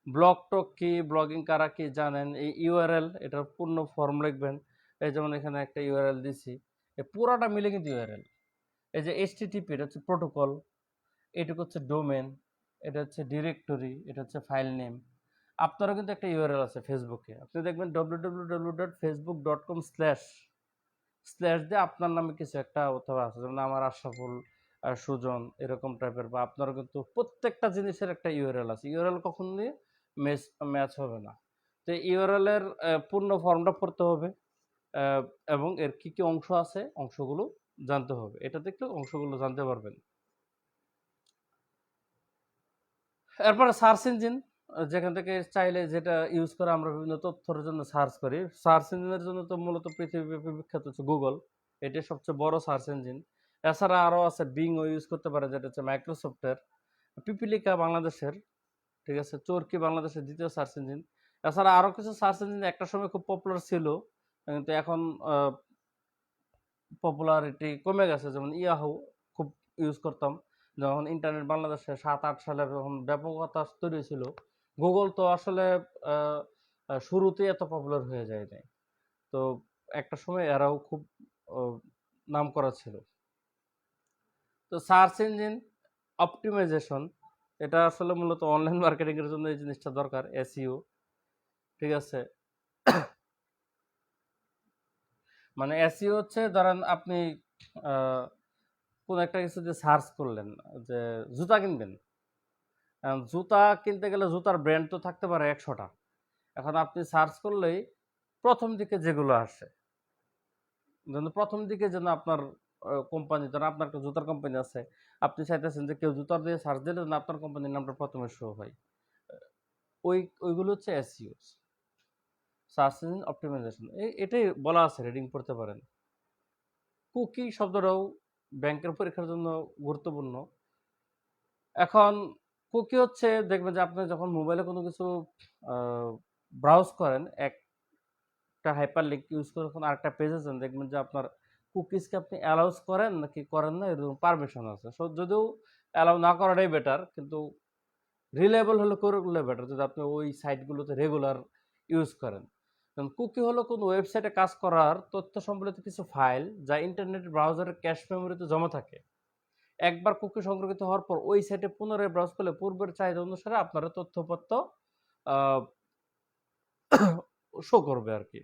ব্লগ টক কি, ব্লগিং কারা কি জানেন? এই ইউআরএল, এটার পূর্ণ ফর্ম লিখবেন। এই যেমন এখানে একটা ইউআরএল দিছি, এই পুরাটা মিলে কিন্তু ইউআরএল। এই যে এইচটিটিপি, এটা হচ্ছে প্রোটোকল, এটুকু হচ্ছে ডোমেন, এটা হচ্ছে ডিরেক্টরি, এটা হচ্ছে ফাইল নেম। আপনারও কিন্তু একটা ইউআরএল আছে ফেসবুকে, আপনি দেখবেন www.facebook.com স্ল্যাশ দিয়ে আপনার নামে কিছু একটা অথবা আছে, যেমন আমার আশরাফুল, সুজন, এরকম টাইপের, বা আপনারও কিন্তু প্রত্যেকটা জিনিসের একটা ইউআরএল আছে। ইউআরএল কখনোই ম্যাচ হবে না। তো ইউআরএল এর পূর্ণ ফর্মটা পড়তে হবে, এবং এর কি কি অংশ আছে অংশগুলো জানতে হবে। এটা দেখলে অংশগুলো জানতে পারবেন। এরপরে সার্চ ইঞ্জিন, যেখান থেকে চাইলে যেটা ইউজ করে আমরা বিভিন্ন তথ্যের জন্য সার্চ করি। সার্চ ইঞ্জিনের জন্য তো মূলত পৃথিবীব্যাপী বিখ্যাত হচ্ছে গুগল, এটি সবচেয়ে বড় সার্চ ইঞ্জিন। এছাড়া আরও আছে বিংও ইউজ করতে পারে, যেটা হচ্ছে মাইক্রোসফটের। পিপিলিকা বাংলাদেশের, ঠিক আছে। চরকি বাংলাদেশের দ্বিতীয় সার্চ ইঞ্জিন। এছাড়া আরও কিছু সার্চ ইঞ্জিন একটা সময় খুব পপুলার ছিল, কিন্তু এখন পপুলারিটি কমে গেছে। যেমন ইয়াহু খুব ইউজ করতাম যখন ইন্টারনেট বাংলাদেশে 7-8 সালে যখন ব্যাপকতা তৈরি ছিল। গুগল তো আসলে শুরুতেই এত পপুলার হয়ে যায় নাই, তো একটা সময় এরাও খুব নাম করা ছিল। তো সার্চ ইঞ্জিন অপটিমাইজেশন, এটা আসলে মূলত অনলাইন মার্কেটিং এর জন্য এই জিনিসটা দরকার, এসইও, ঠিক আছে। মানে এসইও হচ্ছে, ধরেন আপনি কোন একটা কিছু যে সার্চ করলেন, যে জুতা কিনবেন, জুতা কিনতে গেলে জুতার ব্র্যান্ড তো থাকতে পারে 100টা। এখন আপনি সার্চ করলেই প্রথম দিকে যেগুলো আসে, যেন প্রথম দিকে যেন আপনার কোম্পানি, ধরেন আপনার একটা জুতার কোম্পানি আছে, আপনি চাইতেছেন যে কেউ জুতার দিয়ে সার্চ দিলে যেন আপনার কোম্পানির নামটা প্রথমে শো হয়, ওইগুলো হচ্ছে এসইও, সার্চ ইঞ্জিন অপটিমাইজেশন। এটাই বলা আছে, রিডিং পড়তে পারেন। কুকি শব্দটাও ব্যাংকের পরীক্ষার জন্য গুরুত্বপূর্ণ। এখন কুকি হচ্ছে, দেখবেন যে আপনি যখন মোবাইলে কোনো কিছু ব্রাউজ করেন, একটা হাইপার লিঙ্ক ইউজ করে যখন আরেকটা পেজে যান, দেখবেন যে আপনার কুকিজকে আপনি অ্যালাউস করেন নাকি করেন না, এরকম পারমিশন আছে। সো যদিও অ্যালাউ না করাটাই বেটার, কিন্তু রিলায়েবল হলে করলে বেটার যদি আপনি ওই সাইটগুলোতে রেগুলার ইউজ করেন। কারণ কুকি হলো কোন ওয়েবসাইটে কাজ করার তথ্য সম্বলিত কিছু ফাইল, যা ইন্টারনেট ব্রাউজারের ক্যাশ মেমোরিতে জমা থাকে। একবার কুকি সংরক্ষিত হওয়ার পর ওই সাইটে পুনরায় ব্রাউজ করলে পূর্বের চাহিদা অনুসারে আপনার তথ্যপত্র শো করবে আর কি।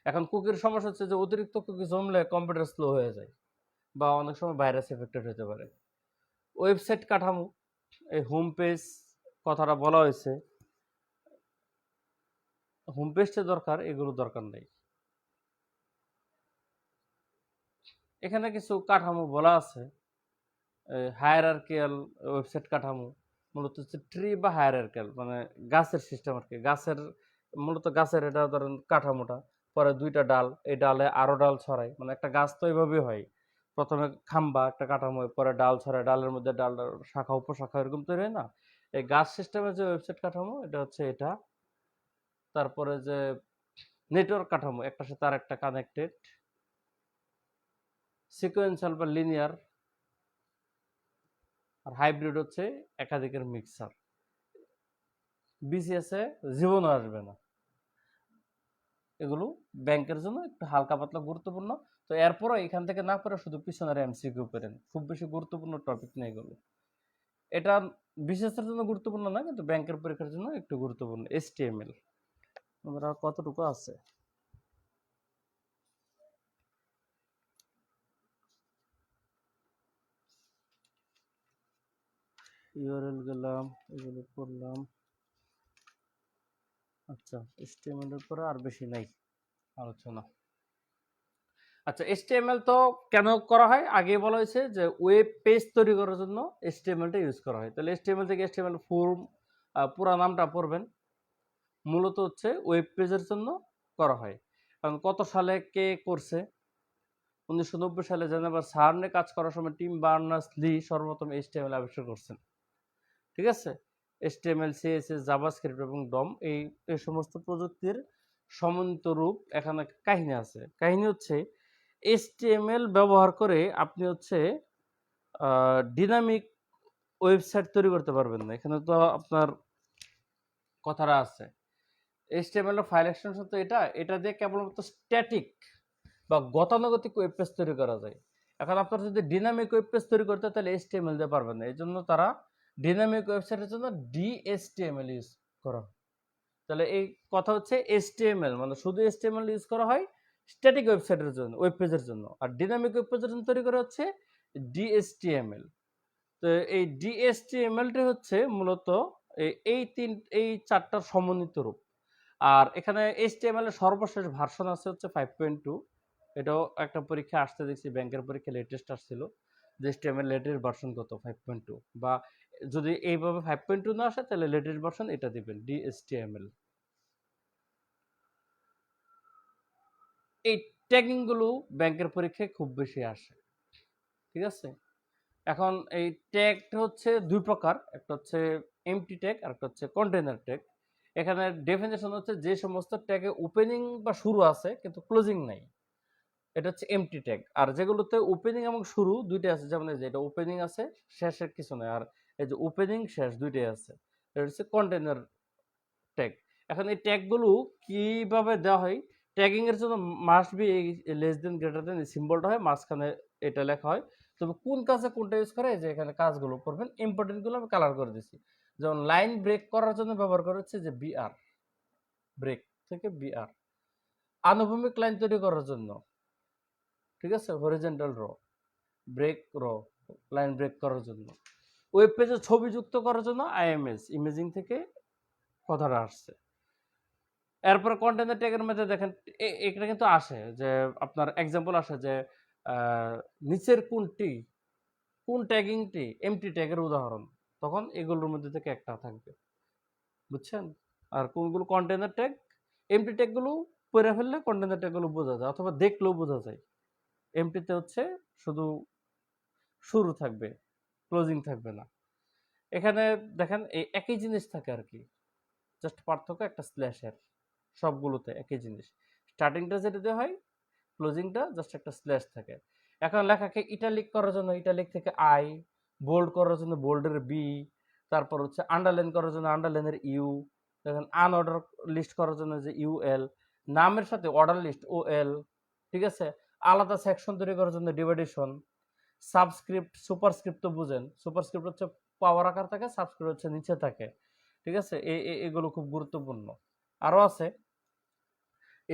এখন কুকির সমস্যা হচ্ছে যে অতিরিক্ত কুকি জমলে কম্পিউটার স্লো হয়ে যায় বা অনেক সময় ভাইরাস এফেক্টেড হতে পারে। ওয়েবসাইট কাঠামো, এই হোম পেজ কথাটা বলা হয়েছে, হোম পেজটা দরকার, এগুলো দরকার নেই। এখানে কিছু কাঠামো বলা আছে, হায়ারার্কিয়াল ওয়েবসাইট কাঠামো মূলত হচ্ছে ট্রি বা হায়ারার্কিয়াল, মানে গাছের সিস্টেম আর কি। গাছের মূলত গাছের এটা ধরেন কাঠামোটা, পরে দুইটা ডাল, এই ডালে আরো ডাল ছড়ায়, মানে একটা গাছ তো এইভাবেই হয়, প্রথমে খাম্বা একটা কাঠামো, পরে ডাল ছড়ায়, ডালের মধ্যে ডাল শাখা উপশাখা এরকম তৈরি হয় না। এই গাছ সিস্টেমের যে ওয়েবসাইট কাঠামো এটা হচ্ছে এটা। তারপরে যে নেটওয়ার্ক কাঠামো, একটার সাথে আর একটা কানেক্টেড, সিকোয়েন্সিয়াল বা লিনিয়ার, আর হাইব্রিড হচ্ছে একাধিকের মিক্সার। বিসিএস এ জীবনও আসবে না। এগুলো ব্যাংকের জন্য একটু হালকা পাতলা গুরুত্বপূর্ণ। তো এরপরও এখান থেকে না পড়ে শুধু পিছনের এমসিকিউ পড়েন, খুব বেশি গুরুত্বপূর্ণ টপিক নেই এগুলো। এটা বিসিএস এর জন্য গুরুত্বপূর্ণ না, কিন্তু ব্যাংকের পরীক্ষার জন্য একটু গুরুত্বপূর্ণ। এসটিএমএল আমরা কতটুকু আছে, ইউআরএল গেলাম, এগুলো করলাম। আচ্ছা, এসটিএমএল এর পরে আর বেশি নাই আলোচনা। আচ্ছা, এসটিএমএল তো কেন করা হয় আগে বলা হয়েছে যে ওয়েব পেজ তৈরি করার জন্য এসটিএমএলটা ইউজ করা হয়। তাহলে এসটিএমএল থেকে এসটিএমএল ফর্ম পুরা নামটা পড়বেন, মূলত হচ্ছে ওয়েব পেজের জন্য করা হয়। কারণ কত সালে কে করছে, 1990 সালে জেনেভার সার্নে কাজ করার সময় টিম বার্নার্স লি সর্বপ্রথম এসটিএমএল আবিষ্কার করছেন। ঠিক আছে, এসটিএমএল, সিএসএস, জাভাস্ক্রিপ্ট এবং ডম এই সমস্ত প্রযুক্তির সমন্বিত রূপ। এখানে কাহিনী আছে, কাহিনী হচ্ছে এসটিএমএল ব্যবহার করে আপনি হচ্ছে ডিনামিক ওয়েবসাইট তৈরি করতে পারবেন না। এখানে তো আপনার কথাটা আছে, এইচটিএমএল এর ফাইল এক্সটেনশন তো এটা দিয়ে কেবলমাত্র স্ট্যাটিক বা গতানুগতিক ওয়েব পেজ তৈরি করা যায়। এখন আপনার যদি ডিনামিক ওয়েব পেজ তৈরি করতে হয় তাহলে এইচটিএমএল দিয়ে পারবেন না। এই জন্য তারা ডিনামিক ওয়েবসাইটের জন্য ডিএসটিএমএল ইউজ করা হয়। তাহলে এই কথা হচ্ছে এইচটিএমএল মানে শুধু এইচটিএমএল ইউজ করা হয় স্ট্যাটিক ওয়েবসাইটের জন্য, ওয়েব পেজের জন্য, আর ডিনামিক ওয়েব পেজের জন্য তৈরি করা হচ্ছে ডিএসটিএমএল। তো এই ডিএসটিএমএলটি হচ্ছে মূলত এই চারটার সমন্বিত রূপ। আর এখানে এইচটিএমএল এর সর্বশেষ ভার্সন আছে হচ্ছে 5.2। এটাও একটা পরীক্ষা আসতে দেখছি, ব্যাংকের পরীক্ষা লেটেস্ট আসছিল যে এইচটিএমএল লেটেস্ট ভার্সন কত 5.2, বা যদি এইভাবে 5.2 না আসে তাহলে লেটেস্ট ভার্সন এটা দিবেন ডিএসটিএমএল। এই ট্যাগিং গুলো ব্যাংকের পরীক্ষায় খুব বেশি আসে। ঠিক আছে, এখন এই ট্যাগ হচ্ছে দুই প্রকার, একটা হচ্ছে এমটি ট্যাগ আর একটা হচ্ছে কন্টেইনার ট্যাগ। এখানে ডেফিনেশন হচ্ছে যে সমস্ত ট্যাগে ওপেনিং বা শুরু আছে কিন্তু ক্লোজিং নাই, এটা হচ্ছে এমটি ট্যাগ। আর যেগুলোতে ওপেনিং এবং শুরু দুইটাই আছে, যেমন এই যে এটা ওপেনিং আছে, শেষের কিছু নাই, আর এই যে ওপেনিং শেষ দুইটাই আছে, এটা হচ্ছে কন্টেইনার ট্যাগ। এখন এই ট্যাগগুলো কিভাবে দেওয়া হয়, ট্যাগিং এর জন্য must be less than greater than সিম্বলটা হয় মাঝখানে, এটা লেখা হয়। তবে কোন কাজে কোনটা ইউজ করে, যে এখানে কাজগুলো করবেন ইম্পর্টেন্ট গুলো আমি কালার করে দিছি। যেমন লাইন ব্রেক করার জন্য ব্যবহার করা হচ্ছে যে বিআর, ব্রেক থেকে বিআর। আনুভূমিক লাইন তৈরি করার জন্য, ঠিক আছে, হরিজন্টাল র, ব্রেক র, লাইন ব্রেক করার জন্য। ওয়েব পেজে ছবি যুক্ত করার জন্য আইএমএস, ইমেজিং থেকে কথাটা আসছে। এরপরে কন্টেনার ট্যাগের মধ্যে দেখেন এটা কিন্তু আসে যে আপনার এক্সাম্পল আসে যে নিচের কোনটি, কোন ট্যাগিংটি এমটি ট্যাগের উদাহরণ, তখন এগুলোর মধ্যে থেকে একটা থাকবে, বুঝছেন। আর কোনগুলো কন্টেনার ট্যাগ, এমটি ট্যাগগুলো পড়ে ফেললে কন্টেনার ট্যাগগুলো বোঝা যায়, অথবা দেখলেও বোঝা যায়। এমটিতে হচ্ছে শুধু শুরু থাকবে, ক্লোজিং থাকবে না। এখানে দেখেন এই একই জিনিস থাকে আর কি, জাস্ট পার্থক্য একটা স্ল্যাশের, সবগুলোতে একই জিনিস। স্টার্টিংটা যেটা দেওয়া হয়, ক্লোজিংটা জাস্ট একটা স্ল্যাশ থাকে। এখন লেখাকে ইটালিক করার জন্য ইটালিক থেকে আই, বোল্ড করার জন্য বোল্ডের বি, তারপর হচ্ছে আন্ডারলাইন করার জন্য আন্ডারলাইনের ইউ, দেখেন আনঅর্ডার লিস্ট করার জন্য যে ইউএল, নামের সাথে অর্ডার লিস্ট ওএল, ঠিক আছে। আলাদা সেকশন তৈরি করার জন্য ডিভাইডেশন, সাবস্ক্রিপ্ট সুপারস্ক্রিপ্ট তো বুঝেন, সুপারস্ক্রিপ্ট হচ্ছে পাওয়ার আকার থাকে, সাবস্ক্রিপ্ট হচ্ছে নিচে থাকে, ঠিক আছে। এগুলো খুব গুরুত্বপূর্ণ। আরও আছে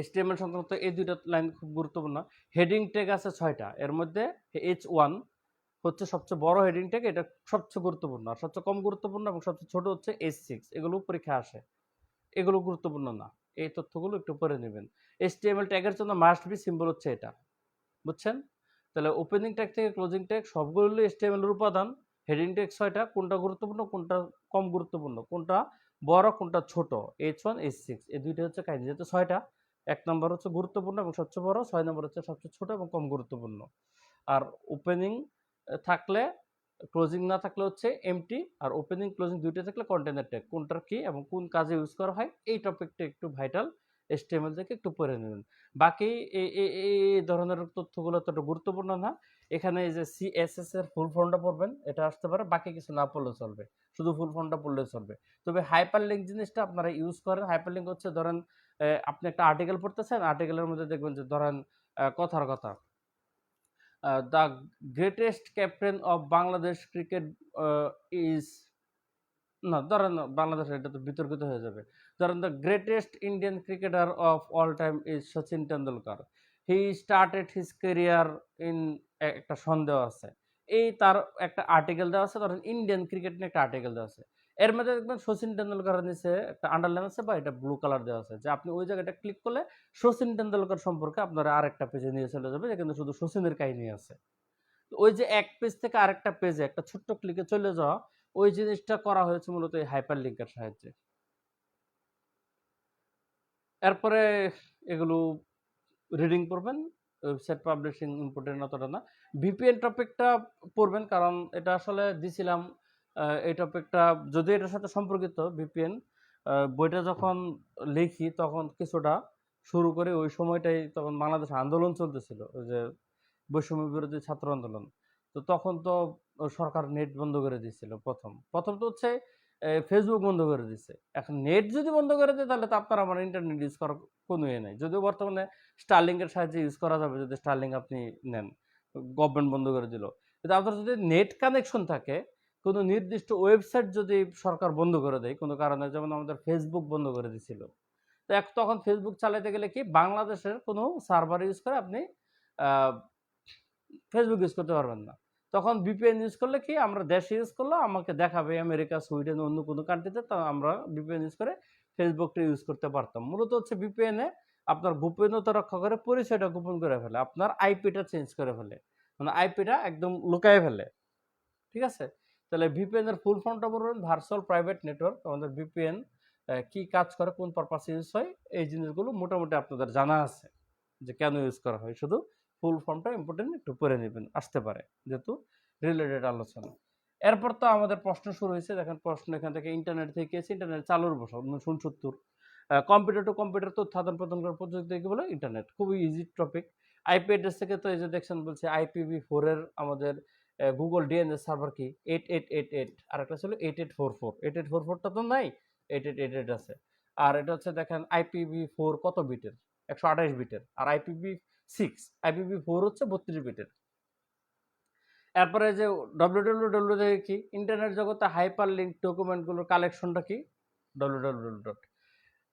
HTML সংক্রান্ত এই দুইটা লাইন খুব গুরুত্বপূর্ণ। হেডিং ট্যাগ আছে 6টা, এর মধ্যে H1 হচ্ছে সবচেয়ে বড় হেডিং ট্যাগ, এটা সবচেয়ে গুরুত্বপূর্ণ। আর সবচেয়ে কম গুরুত্বপূর্ণ এবং সবচেয়ে ছোট হচ্ছে H6, এগুলো পরীক্ষা আসে, এগুলো গুরুত্বপূর্ণ না, এই তথ্যগুলো একটু পরে নেবেন। HTML ট্যাগের জন্য মাস্ট বি সিম্বল হচ্ছে এটা, বুঝছেন? তাহলে ওপেনিং ট্যাগ থেকে ক্লোজিং ট্যাগ সবগুলো HTML এর উপাদান। হেডিং ট্যাগ 6টা, কোনটা গুরুত্বপূর্ণ কোনটা কম গুরুত্বপূর্ণ, কোনটা বড় কোনটা ছোট, H1 H6 এই দুইটা হচ্ছে কাহিনী। যেহেতু 6টা, 1 নম্বর হচ্ছে গুরুত্বপূর্ণ এবং সবচেয়ে বড়, 6 নম্বর হচ্ছে সবচেয়ে ছোট এবং কম গুরুত্বপূর্ণ। আর ওপেনিং থাকলে, ক্লোজিং না থাকলে হচ্ছে এমটি, আর ওপেনিং ক্লোজিং দুইটা থাকলে কন্টেনার ট্যাগ, কোনটার কি এবং কোন কাজে ইউজ করা হয় এই টপিকটা একটু ভাইটাল, HTML থেকে একটু পড়ে নেবেন। বাকি এই ধরনের তথ্যগুলো তত গুরুত্বপূর্ণ না। এখানে এই যে CSS এর ফুল ফর্মটা পড়বেন, এটা আসতে পারে, বাকি কিছু না পড়লেও চলবে, শুধু ফুল ফর্মটা পড়লেও চলবে। তবে হাইপার লিঙ্ক জিনিসটা আপনারা ইউজ করেন। হাইপার লিঙ্ক হচ্ছে ধরেন আপনি একটা আর্টিকেল পড়তেছেন, আর্টিকেলের মধ্যে দেখবেন যে ধরেন কথার কথা the greatest captain of Bangladesh cricket is, না ধরেন বাংলাদেশ, এটা তো বিতর্কিত হয়ে যাবে। ধরেন the greatest Indian cricketer of all time is Sachin Tendulkar, he started his career in, একটা সন্দেহ আছে, এই তার একটা আর্টিকেল দেওয়া আছে, ধরেন ইন্ডিয়ান ক্রিকেট নিয়ে একটা আর্টিকেল দেওয়া আছে, এর মধ্যে দেখবেন সচিন টেন্ডুলকারের নিচে একটা আন্ডারলাইন আছে বা এটা ব্লু কালার দেওয়া আছে, যে আপনি ওই জায়গাটা ক্লিক করলে সচিন টেন্ডুলকার সম্পর্কে আপনারা আরেকটা পেজে নিয়ে চলে যাবে, যেখানে শুধু সচিনের কাহিনী আছে। ওই যে এক পেজ থেকে আরেকটা পেজে একটা ছোট্ট ক্লিকে চলে যাওয়া, ওই জিনিসটা করা হয়েছে মূলত এই হাইপার লিঙ্কের সাহায্যে। এরপরে এগুলো রিডিং পড়বেন, ওয়েবসাইট পাবলিশিং ইম্পর্টেন্ট অতটা না। ভিপিএন টপিকটা পড়বেন, কারণ এটা আসলে দিছিলাম এই টপিকটা, যদি এটার সাথে সম্পর্কিত ভিপিএন বইটা যখন লিখি তখন কিছুটা শুরু করে ওই সময়টাই তখন বাংলাদেশ আন্দোলন চলতেছিল, ওই যে বৈষম্য বিরোধী ছাত্র আন্দোলন। তো তখন তো সরকার নেট বন্ধ করে দিয়েছিল, প্রথম প্রথম তো হচ্ছে ফেসবুক বন্ধ করে দিচ্ছে। এখন নেট যদি বন্ধ করে দেয় তাহলে তো আপনার আমার ইন্টারনেট ইউজ করার কোনো ইয়ে নেই, যদিও বর্তমানে স্টারলিংকের সাহায্যে ইউজ করা যাবে, যদি স্টারলিংক আপনি নেন, গভর্নমেন্ট বন্ধ করে দিল। কিন্তু আপনার যদি নেট কানেকশন থাকে, কোনো নির্দিষ্ট ওয়েবসাইট যদি সরকার বন্ধ করে দেয় কোনো কারণে, যেমন আমাদের ফেসবুক বন্ধ করে দিছিল, তো তখন ফেসবুক চালাতে গেলে কি বাংলাদেশের কোনো সার্ভার ইউজ করে আপনি ফেসবুক ইউজ করতে পারবেন না। তখন ভিপিএন ইউজ করলে কি, আমরা দেশে ইউজ করলে আমাকে দেখাবে আমেরিকা, সুইডেন, অন্য কোনো কান্ট্রিতে, তা আমরা ভিপিএন ইউজ করে ফেসবুকটা ইউজ করতে পারতাম। মূলত হচ্ছে ভিপিএন এ আপনার গোপনীয়তা রক্ষা করে, পরিচয়টা গোপন করে ফেলে, আপনার আইপিটা চেঞ্জ করে ফেলে, মানে আইপিটা একদম লুকায় ফেলে, ঠিক আছে? তাহলে ভিপিএন এর ফুল ফর্মটা বলবেন, ভার্চুয়াল প্রাইভেট নেটওয়ার্ক। আমাদের ভিপিএন কি কাজ করে, কোন পারপাসে ইউজ হয়, এই জিনিসগুলো মোটামুটি আপনাদের জানা আছে যে কেন ইউজ করা হয়। শুধু ফুল ফর্মটা ইম্পর্টেন্ট, একটু পড়ে নেবেন, আসতে পারে যেহেতু রিলেটেড আলোচনা। এরপর তো আমাদের প্রশ্ন শুরু হয়েছে, দেখেন প্রশ্ন এখান থেকে ইন্টারনেট থেকে এসে, ইন্টারনেট চালুর বছর 1969। কম্পিউটার টু কম্পিউটার তথ্য আদান প্রদান করার প্রযুক্তি কি বলে, ইন্টারনেট। খুবই ইজি টপিক। আইপি অ্যাড্রেস থেকে তো এই যে দেখছেন বলছে IPv4 এর আমাদের গুগল ডিএনএস সার্ভার কি 8888, আর একটা ছিল 8844। 8844টা তো নাই, 8888 আছে। আর এটা হচ্ছে দেখেন IPv4 কত বিটের, 128 বিটের, আর IPv4 হচ্ছে 32 বিটের। এরপরে যে www থেকে কি, ইন্টারনেট জগতে হাইপার লিঙ্ক ডকুমেন্টগুলোর কালেকশনটা কি, www।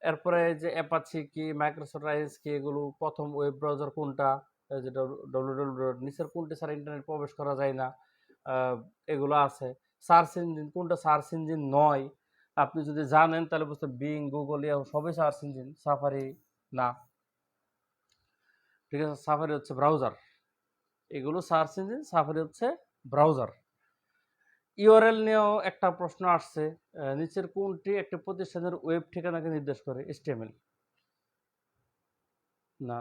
এরপরে যে অ্যাপাচি কি, মাইক্রোসফট রাইজ কি, এগুলো প্রথম ওয়েব ব্রাউজার কোনটা, যে www, নিচের কোনটি ছাড়া ইন্টারনেট প্রবেশ করা যায় না, এগুলো আছে। সার্চ ইঞ্জিন কোনটা সার্চ ইঞ্জিন নয়, আপনি যদি জানেন তাহলে বুঝতে, বিং, গুগল, ইয়াহু সবই সার্চ ইঞ্জিন, সাফারি না, ঠিক আছে? সাফারি হচ্ছে ব্রাউজার, এগুলো সার্চ ইঞ্জিন, সাফারি হচ্ছে ব্রাউজার। ইউআরএল নিয়েও একটা প্রশ্ন আসছে, নিচের কোনটি একটি প্রতিষ্ঠানের ওয়েব ঠিকানাকে নির্দেশ করে, HTML না,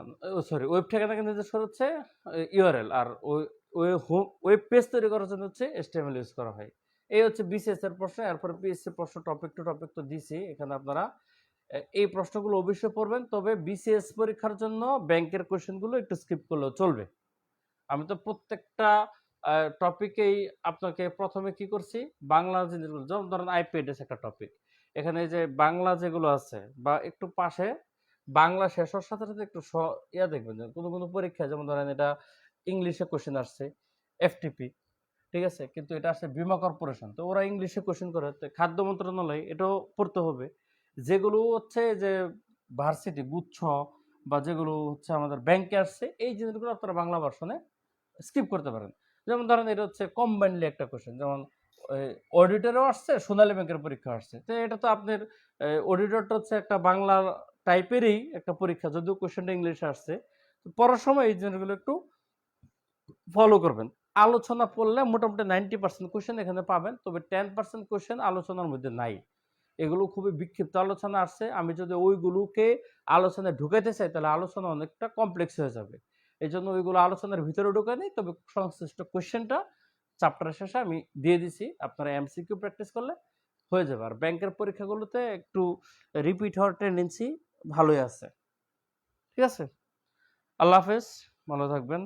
সরি, ওয়েব ঠিকানাকে নির্দেশ করা হচ্ছে ইউআরএল, আর ওয়েব পেজ তৈরি করার জন্য হচ্ছে HTML ইউজ করা হয়। এই হচ্ছে বিসিএস এর প্রশ্ন। এরপরে পিএসসি প্রশ্ন টপিক টু টপিক তো দিছি, এখানে আপনারা এই প্রশ্নগুলো অবশ্যই পড়বেন। তবে বিসিএস পরীক্ষার জন্য ব্যাংকের কোশ্চেনগুলো একটু স্কিপ করলেও চলবে। আমি তো প্রত্যেকটা টপিকেই আপনাকে প্রথমে কি করছি, বাংলা জিনিসগুলো, যেমন ধরেন আইপি অ্যাড্রেস একটা টপিক, এখানে যে বাংলা যেগুলো আছে বা একটু পাশে বাংলা শেষ হওয়ার সাথে সাথে একটু ইয়া দেখবেন, যে কোনো কোনো পরীক্ষা, যেমন ধরেন এটা ইংলিশে কোশ্চেন আসছে, FTP, ঠিক আছে, কিন্তু এটা আসছে বীমা কর্পোরেশন, তো ওরা ইংলিশে কোশ্চেন করে, তো খাদ্য মন্ত্রণালয়, এটাও পড়তে হবে। যেগুলো হচ্ছে যে ভার্সিটি গুচ্ছ বা যেগুলো হচ্ছে আমাদের ব্যাংকে আসছে, এই জিনিসগুলো আপনারা বাংলা ভার্সনে স্কিপ করতে পারেন। যেমন ধরেন এটা হচ্ছে কম্বাইন্ডলি একটা কোশ্চেন, যেমন অডিটরও আসছে, সোনালী ব্যাংকের পরীক্ষা আসছে, তো এটা তো আপনার অডিটরটা হচ্ছে একটা বাংলা টাইপেরই একটা পরীক্ষা, যদিও কোশ্চেনটা ইংলিশে আসছে। তো পড়ার সময় এই জিনিসগুলো একটু ফলো করবেন। আলোচনা পড়লে মোটামুটি 90% কোশ্চেন এখানে পাবেন, তবে 10% কোশ্চেন আলোচনার মধ্যে নাই। এগুলো খুবই বিক্ষিপ্ত আলোচনা আসছে। আমি যদি ওইগুলোকে আলোচনায় ঢুকাইতে চাই, তাহলে আলোচনা অনেকটা কমপ্লেক্স হয়ে যাবে। এজন্য ওইগুলো আলোচনার ভিতরে ঢুকাই নেই, তবে সংশ্লিষ্ট কোশ্চেনটা চ্যাপ্টারের শেষে আমি দিয়ে দিছি। আপনারা এমসিকিউ প্র্যাকটিস করলে হয়ে যাবে। আর ব্যাংকের পরীক্ষাগুলোতে একটু রিপিট হওয়ার টেন্ডেন্সি ভালোই আছে। ঠিক আছে? আল্লাহ হাফেজ, ভালো থাকবেন।